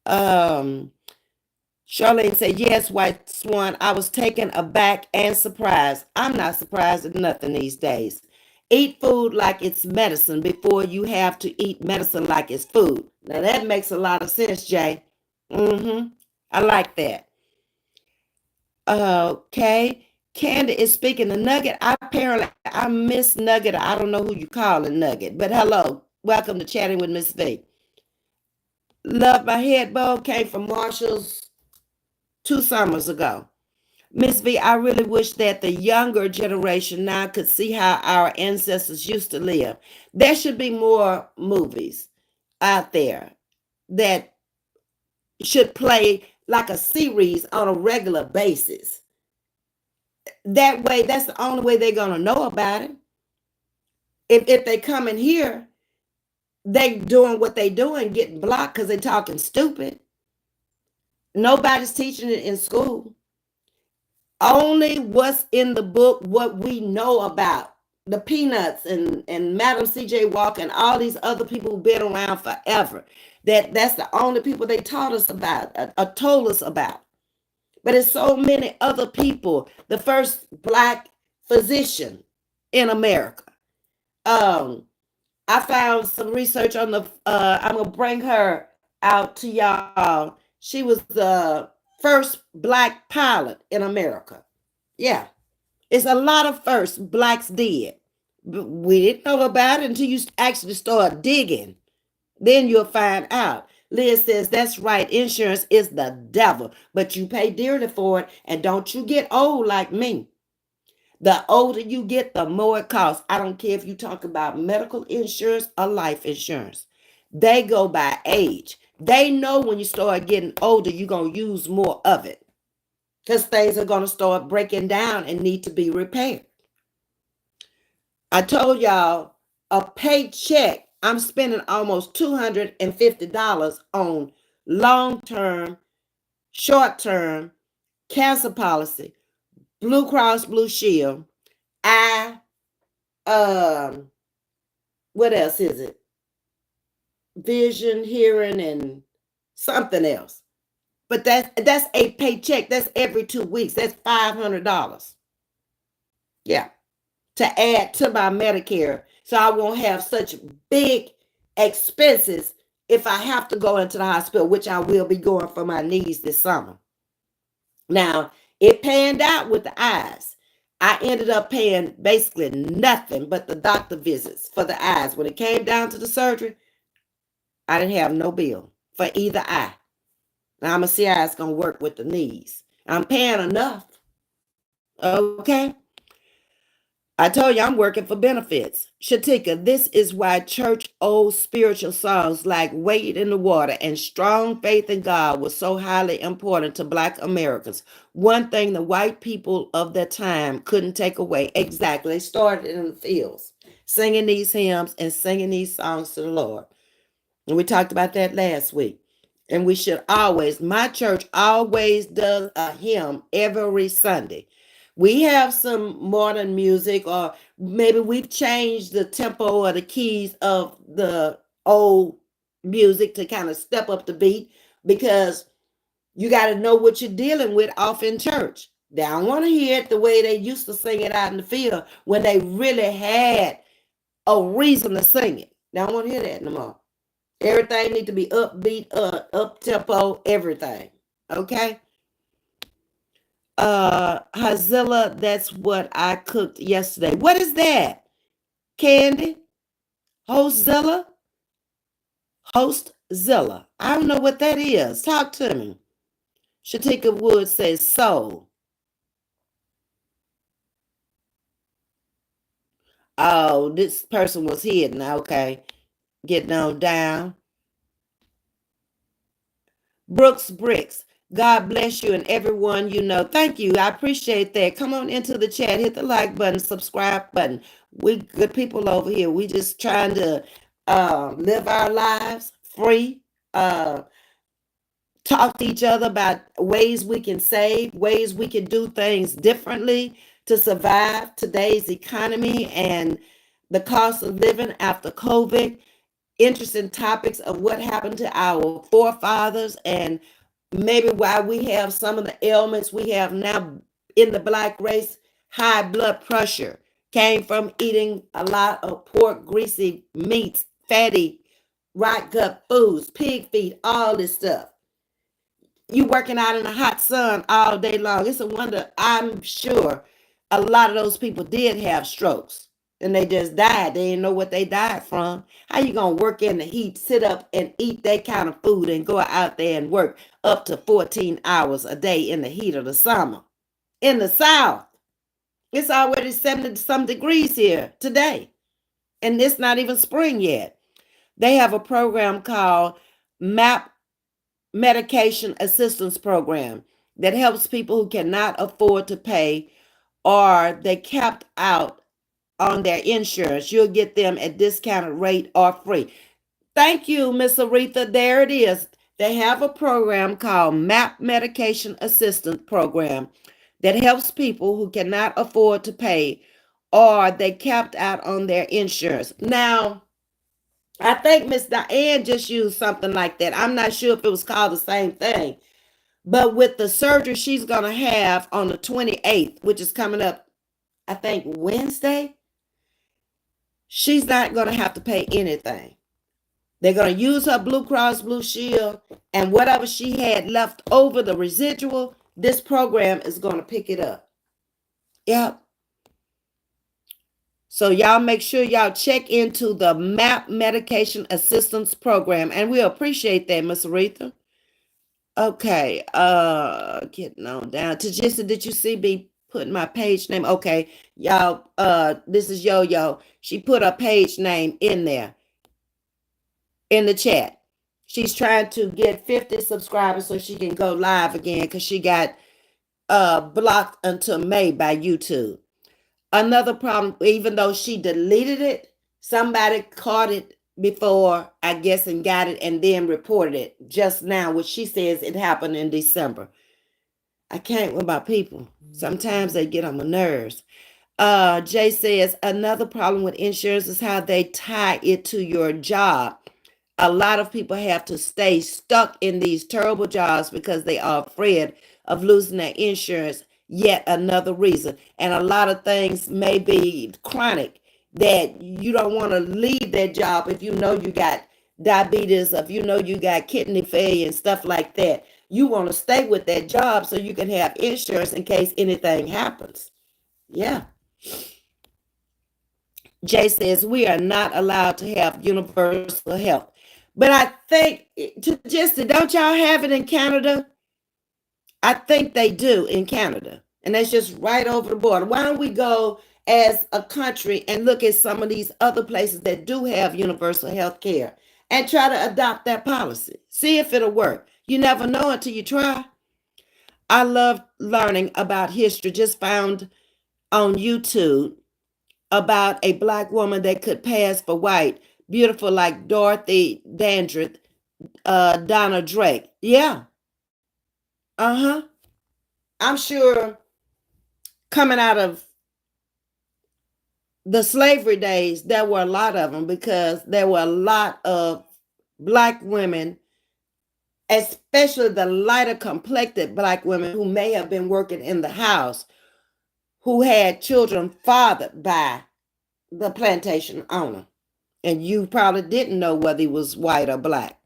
Charlene said, yes, White Swan, I was taken aback and surprised. I'm not surprised at nothing these days. Eat food like it's medicine before you have to eat medicine like it's food. Now that makes a lot of sense, Jay. I like that. Okay. Candy is speaking the Nugget. I miss Nugget. I don't know who you call a Nugget, but hello. Welcome to Chatting with Ms.V. Love My Head Bow came from Marshall's 2 summers ago. Ms.V, I really wish that the younger generation now could see how our ancestors used to live. There should be more movies out there that should play like a series on a regular basis. That way, that's the only way they're going to know about it. If they come in here, they doing what they doing, getting blocked because they talking stupid. Nobody's teaching it in school. Only what's in the book, what we know about. The Peanuts and Madam C.J. Walker and all these other people who've been around forever. That's the only people they taught us about, told us about. But it's so many other people. The first black physician in America. Um, I found some research on the. I'm gonna bring her out to y'all. She was the first black pilot in America. Yeah, it's a lot of firsts blacks did. But we didn't know about it until you actually start digging. Then you'll find out. Liz says that's right. Insurance is the devil, but you pay dearly for it. And don't you get old like me. The older you get, the more it costs. I don't care if you talk about medical insurance or life insurance. They go by age. They know when you start getting older, you're going to use more of it because things are going to start breaking down and need to be repaired. I told y'all a paycheck, I'm spending almost $250 on long term, short term cancer policy, Blue Cross Blue Shield. I what else is it? Vision, hearing, and something else. But that's a paycheck. That's every 2 weeks. That's $500. Yeah, to add to my Medicare, so I won't have such big expenses if I have to go into the hospital, which I will be going for my knees this summer. Now, it panned out with the eyes. I ended up paying basically nothing but the doctor visits for the eyes. When it came down to the surgery, I didn't have no bill for either eye. Now I'm gonna see how it's gonna work with the knees. I'm paying enough. Okay. I told you I'm working for benefits. Shatika, this is why church old spiritual songs like Wade in the Water and Strong Faith in God was so highly important to Black Americans. One thing the white people of that time couldn't take away. Exactly. They started in the fields, singing these hymns and singing these songs to the Lord. And we talked about that last week. And we should always, my church always does a hymn every Sunday. We have some modern music, or maybe we've changed the tempo or the keys of the old music to kind of step up the beat, because you got to know what you're dealing with off in church. They don't want to hear it the way they used to sing it out in the field when they really had a reason to sing it. They don't want to hear that no more. Everything need to be upbeat, up tempo, everything. Okay. Hazilla, that's what I cooked yesterday. What is that? Candy? Hostzilla? Hostzilla. I don't know what that is. Talk to me. Shatika Wood says so. Oh, this person was hidden. Okay. Getting on down. Brooks Bricks. God bless you and everyone you know. Thank you. I appreciate that. Come on into the chat. Hit the like button, subscribe button. We good people over here. We just trying to live our lives free. Talk to each other about ways we can save, ways we can do things differently to survive today's economy and the cost of living after COVID. Interesting topics of what happened to our forefathers and maybe why we have some of the ailments we have now in the Black race. High blood pressure came from eating a lot of pork, greasy meats, fatty, rot gut foods, pig feet, all this stuff. You working out in the hot sun all day long. It's a wonder. I'm sure a lot of those people did have strokes and they just died. They didn't know what they died from. How you gonna work in the heat, sit up and eat that kind of food and go out there and work up to 14 hours a day in the heat of the summer? In the South, it's already 70 some degrees here today. And it's not even spring yet. They have a program called MAP, Medication Assistance Program, that helps people who cannot afford to pay or they capped out on their insurance. You'll get them at discounted rate or free. Thank you, Miss Aretha. There it is. they have a program called MAP Medication Assistance Program that helps people who cannot afford to pay or they capped out on their insurance. Now, I think Miss Diane just used something like that. I'm not sure if it was called the same thing. But with the surgery she's going to have on the 28th, which is coming up, I think, Wednesday, she's not going to have to pay anything. They're going to use her Blue Cross Blue Shield, and whatever she had left over, the residual, this program is going to pick it up. Yep. So y'all make sure y'all check into the MAP Medication Assistance Program, and we appreciate that, Miss Aretha. Okay, getting on down to Jesse. Did you see me putting my page name? Okay, y'all, this is Yo-Yo. She put a page name in there in the chat. She's trying to get 50 subscribers so she can go live again because she got blocked until May by YouTube. Another problem, even though she deleted it, somebody caught it before, I guess, and got it and then reported it just now, which she says it happened in December. I can't with my people. Sometimes they get on my nerves. Jay says another problem with insurance is how they tie it to your job. A lot of people have to stay stuck in these terrible jobs because they are afraid of losing their insurance. Yet another reason. And a lot of things may be chronic that you don't want to leave that job if you know you got diabetes, if you know you got kidney failure and stuff like that. You want to stay with that job so you can have insurance in case anything happens. Yeah. Jay says we are not allowed to have universal health. But I think, just don't y'all have it in Canada? I think they do in Canada. And that's just right over the border. Why don't we go as a country and look at some of these other places that do have universal health care and try to adopt that policy? See if it'll work. You never know until you try. I love learning about history. Just found on YouTube about a black woman that could pass for white, beautiful like Dorothy Dandridge, Donna Drake. Yeah. Uh-huh. I'm sure coming out of the slavery days, there were a lot of them because there were a lot of black women, especially the lighter complected black women who may have been working in the house, who had children fathered by the plantation owner. And you probably didn't know whether he was white or black.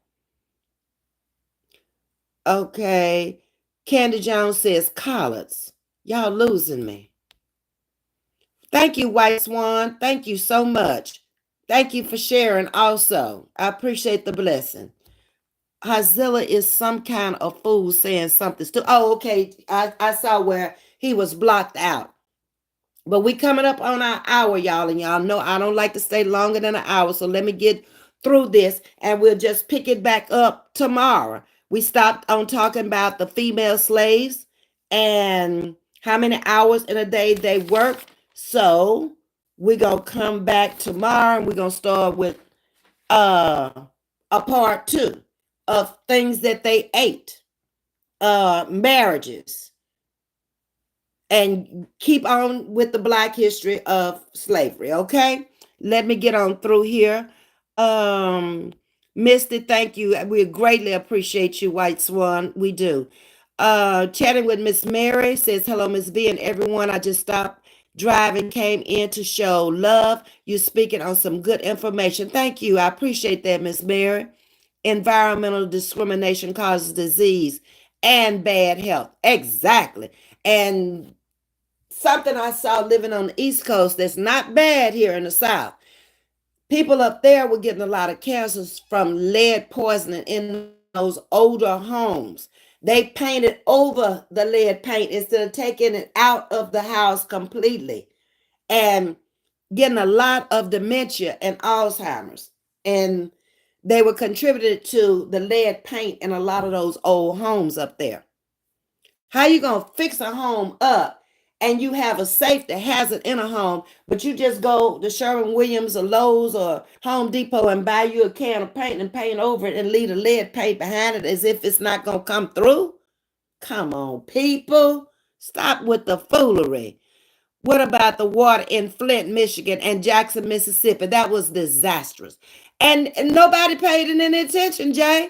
Okay. Candy Jones says collards. Y'all losing me. Thank you, White Swan. Thank you so much. Thank you for sharing also. I appreciate the blessing. Hazilla is some kind of fool saying something. Oh, okay. I saw where he was blocked out. But we coming up on our hour, y'all. And y'all know I don't like to stay longer than an hour. So let me get through this and we'll just pick it back up tomorrow. We stopped on talking about the female slaves and how many hours in a day they work. So we're going to come back tomorrow and we're going to start with a part 2 of things that they ate, marriages, and keep on with the Black history of slavery. Okay, let me get on through here. Misty, thank you. We greatly appreciate you, White Swan. We do. Chatting with Miss Mary says, hello, Ms. V and everyone. I just stopped driving, came in to show love. You speaking on some good information. Thank you. I appreciate that, Miss Mary. Environmental discrimination causes disease and bad health. Exactly. And something I saw living on the East Coast that's not bad here in the South. People up there were getting a lot of cancers from lead poisoning in those older homes. They painted over the lead paint instead of taking it out of the house completely and getting a lot of dementia and Alzheimer's. And they were contributed to the lead paint in a lot of those old homes up there. How you going to fix a home up and you have a safe that has it in a home, but you just go to Sherwin Williams or Lowe's or Home Depot and buy you a can of paint and paint over it and leave the lead paint behind it as if it's not going to come through? Come on, people. Stop with the foolery. What about the water in Flint, Michigan and Jackson, Mississippi? That was disastrous. And nobody paid it any attention, Jay.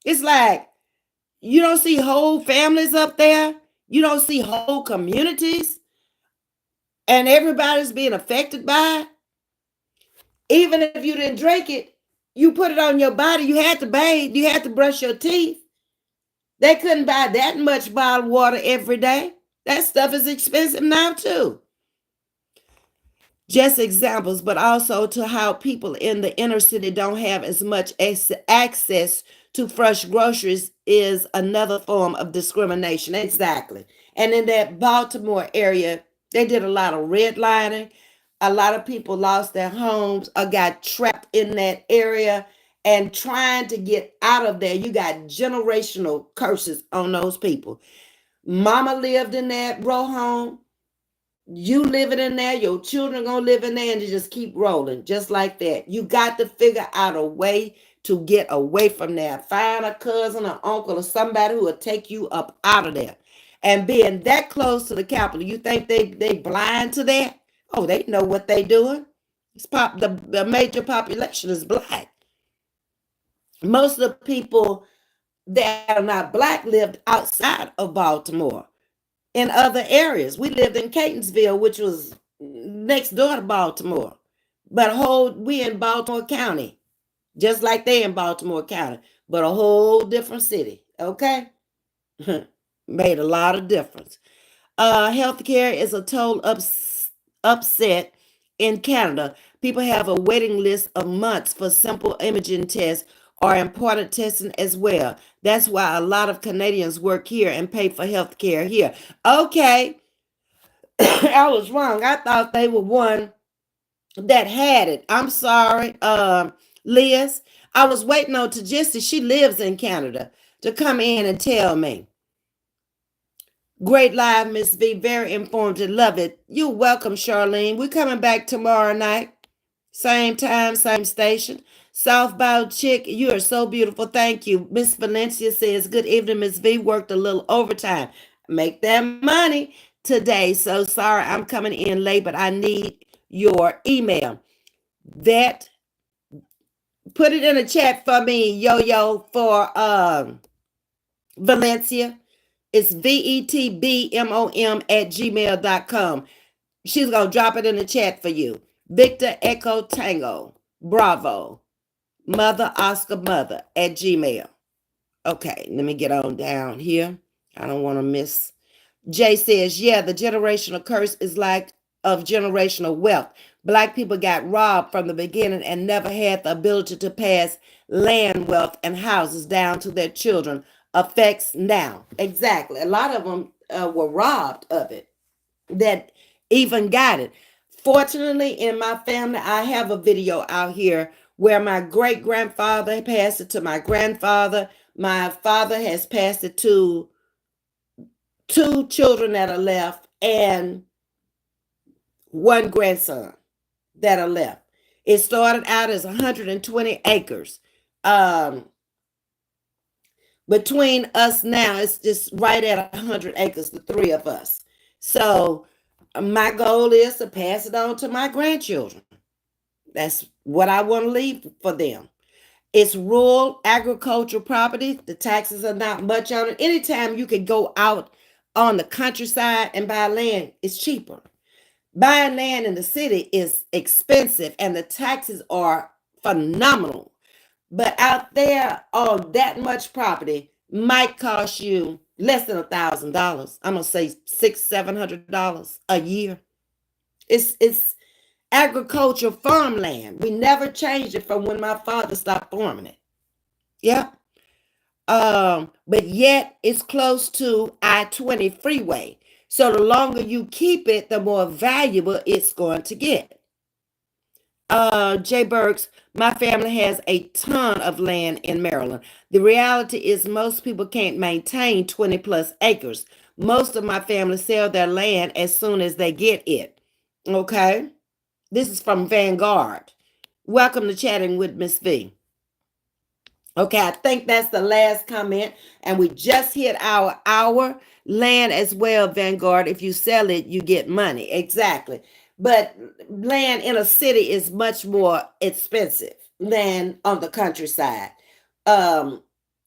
It's like you don't see whole families up there. You don't see whole communities. And everybody's being affected by it. Even if you didn't drink it, you put it on your body. You had to bathe. You had to brush your teeth. They couldn't buy that much bottled water every day. That stuff is expensive now, too. Just examples, but also to how people in the inner city don't have as much access to fresh groceries is another form of discrimination. Exactly. And in that Baltimore area, they did a lot of redlining. A lot of people lost their homes or got trapped in that area and trying to get out of there. You got generational curses on those people. Mama lived in that row home, you living in there, your children gonna live in there, and you just keep rolling just like that. You got to figure out a way to get away from there. Find a cousin or uncle or somebody who will take you up out of there. And being that close to the capital, you think they blind to that? Oh, they know what they doing. The major population is black. Most of the people that are not black lived outside of Baltimore in other areas. We lived in Catonsville, which was next door to Baltimore. But we in Baltimore County, just like they in Baltimore County, but a whole different city. Okay? Made a lot of difference. Healthcare is a total upset in Canada. People have a waiting list of months for simple imaging tests or important testing as well. That's why a lot of Canadians work here and pay for healthcare here. Okay, I was wrong. I thought they were one that had it. I'm sorry, Liz. I was waiting on Tajista. She lives in Canada to come in and tell me. Great live, Ms.V. Very informative. Love it. You're welcome, Charlene. We're coming back tomorrow night. Same time, same station. Southbound Chick, you are so beautiful. Thank you. Miss Valencia says, good evening, Ms. V. Worked a little overtime. Make that money today. So sorry I'm coming in late, but I need your email. That, put it in the chat for me, Yo-Yo, for Valencia. It's VETBMOM@gmail.com. She's going to drop it in the chat for you. Victor Echo Tango. Bravo. Mother Oscar Mother @gmail. Okay, let me get on down here. I don't want to miss. Jay says, yeah, the generational curse is like of generational wealth. Black people got robbed from the beginning and never had the ability to pass land wealth and houses down to their children. Affects now. Exactly. A lot of them were robbed of it that even got it. Fortunately, in my family, I have a video out here where my great grandfather passed it to my grandfather. My father has passed it to two children that are left and one grandson that are left. It started out as 120 acres. Between us now, it's just right at 100 acres, the three of us. So my goal is to pass it on to my grandchildren. That's what I want to leave for them. It's rural agricultural property. The taxes are not much on it. Anytime you can go out on the countryside and buy land, it's cheaper. Buying land in the city is expensive and the taxes are phenomenal. But out there on that much property might cost you less than $1,000. I'm gonna say $600-700 a year. It's agricultural farmland. We never changed it from when my father stopped farming it. Yeah. But yet it's close to I-20 freeway. So the longer you keep it, the more valuable it's going to get. Jay Burks, my family has a ton of land in Maryland. The reality is most people can't maintain 20 plus acres. Most of my family sell their land as soon as they get it. Okay? This is from Vanguard. Welcome to Chatting with Ms.V. Okay, I think that's the last comment. And we just hit our hour. Land as well, Vanguard. If you sell it, you get money. Exactly. But land in a city is much more expensive than on the countryside. Um,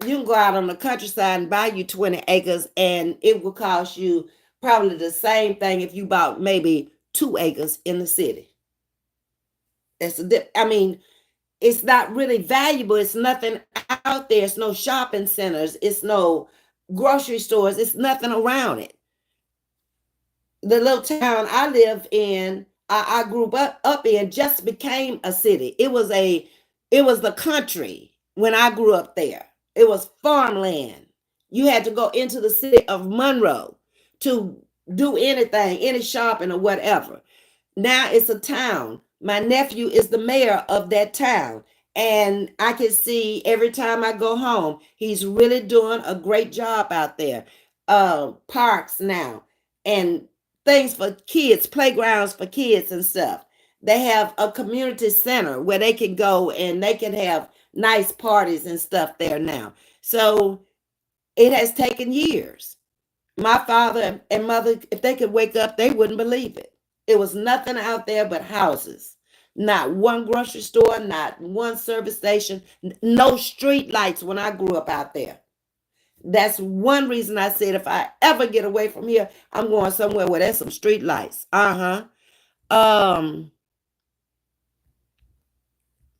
you can go out on the countryside and buy you 20 acres, and it will cost you probably the same thing if you bought maybe 2 acres in the city. I mean, it's not really valuable. It's nothing out there. It's no shopping centers. It's no grocery stores. It's nothing around it. The little town I live in, I grew up in, just became a city. It was the country when I grew up there. It was farmland. You had to go into the city of Monroe to do anything, any shopping or whatever. Now it's a town. My nephew is the mayor of that town. And I can see every time I go home, he's really doing a great job out there. Parks now and things for kids, playgrounds for kids and stuff. They have a community center where they can go and they can have nice parties and stuff there now. So it has taken years. My father and mother, if they could wake up, they wouldn't believe it. It was nothing out there but houses. Not one grocery store, not one service station, no street lights when I grew up out there. That's one reason I said if I ever get away from here, I'm going somewhere where there's some street lights. Um,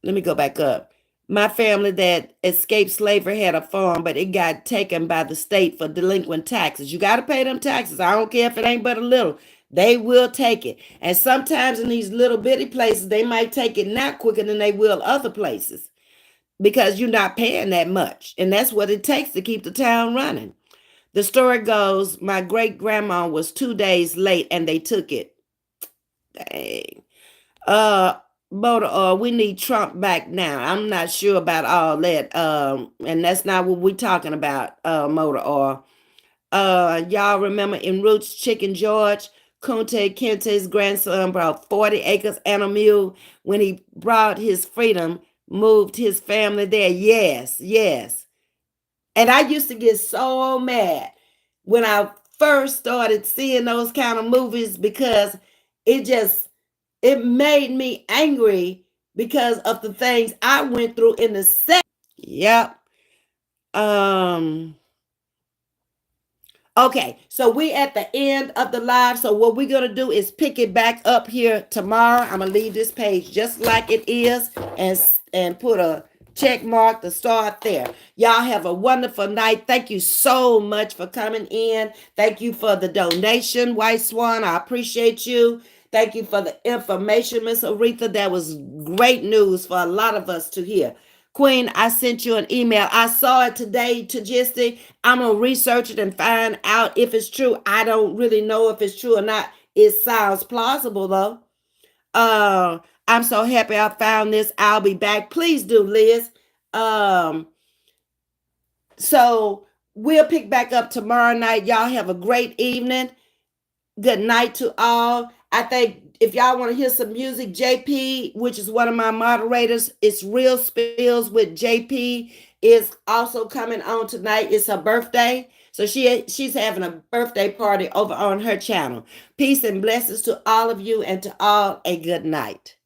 Let me go back up. My family that escaped slavery had a farm, but it got taken by the state for delinquent taxes. You got to pay them taxes. I don't care if it ain't but a little. They will take it. And sometimes in these little bitty places, they might take it not quicker than they will other places because you're not paying that much. And that's what it takes to keep the town running. The story goes, my great grandma was 2 days late and they took it. Dang. Uh, Motor oil, we need Trump back now. I'm not sure about all that. And that's not what we're talking about, motor oil. Y'all remember in Roots Chicken George, Kunte Kinte's grandson brought 40 acres and a mule when he brought his freedom, moved his family there. Yes, yes. And I used to get so mad when I first started seeing those kind of movies because it just it made me angry because of the things I went through in the set. Yep. Um Okay, so we at the end of the live. So what we're gonna do is pick it back up here tomorrow. I'm gonna leave this page just like it is and put a check mark to start there. Y'all have a wonderful night. Thank you so much for coming in. Thank you for the donation, White Swan. I appreciate you. Thank you for the information, Miss Aretha. That was great news for a lot of us to hear. Queen, I sent you an email. I saw it today to Gisty. I'm going to research it and find out if it's true. I don't really know if it's true or not. It sounds plausible, though. I'm so happy I found this. I'll be back. Please do, Liz. So we'll pick back up tomorrow night. Y'all have a great evening. Good night to all. I think if y'all want to hear some music, JP, which is one of my moderators, it's Real Spills with JP, is also coming on tonight. It's her birthday. So she's having a birthday party over on her channel. Peace and blessings to all of you and to all a good night.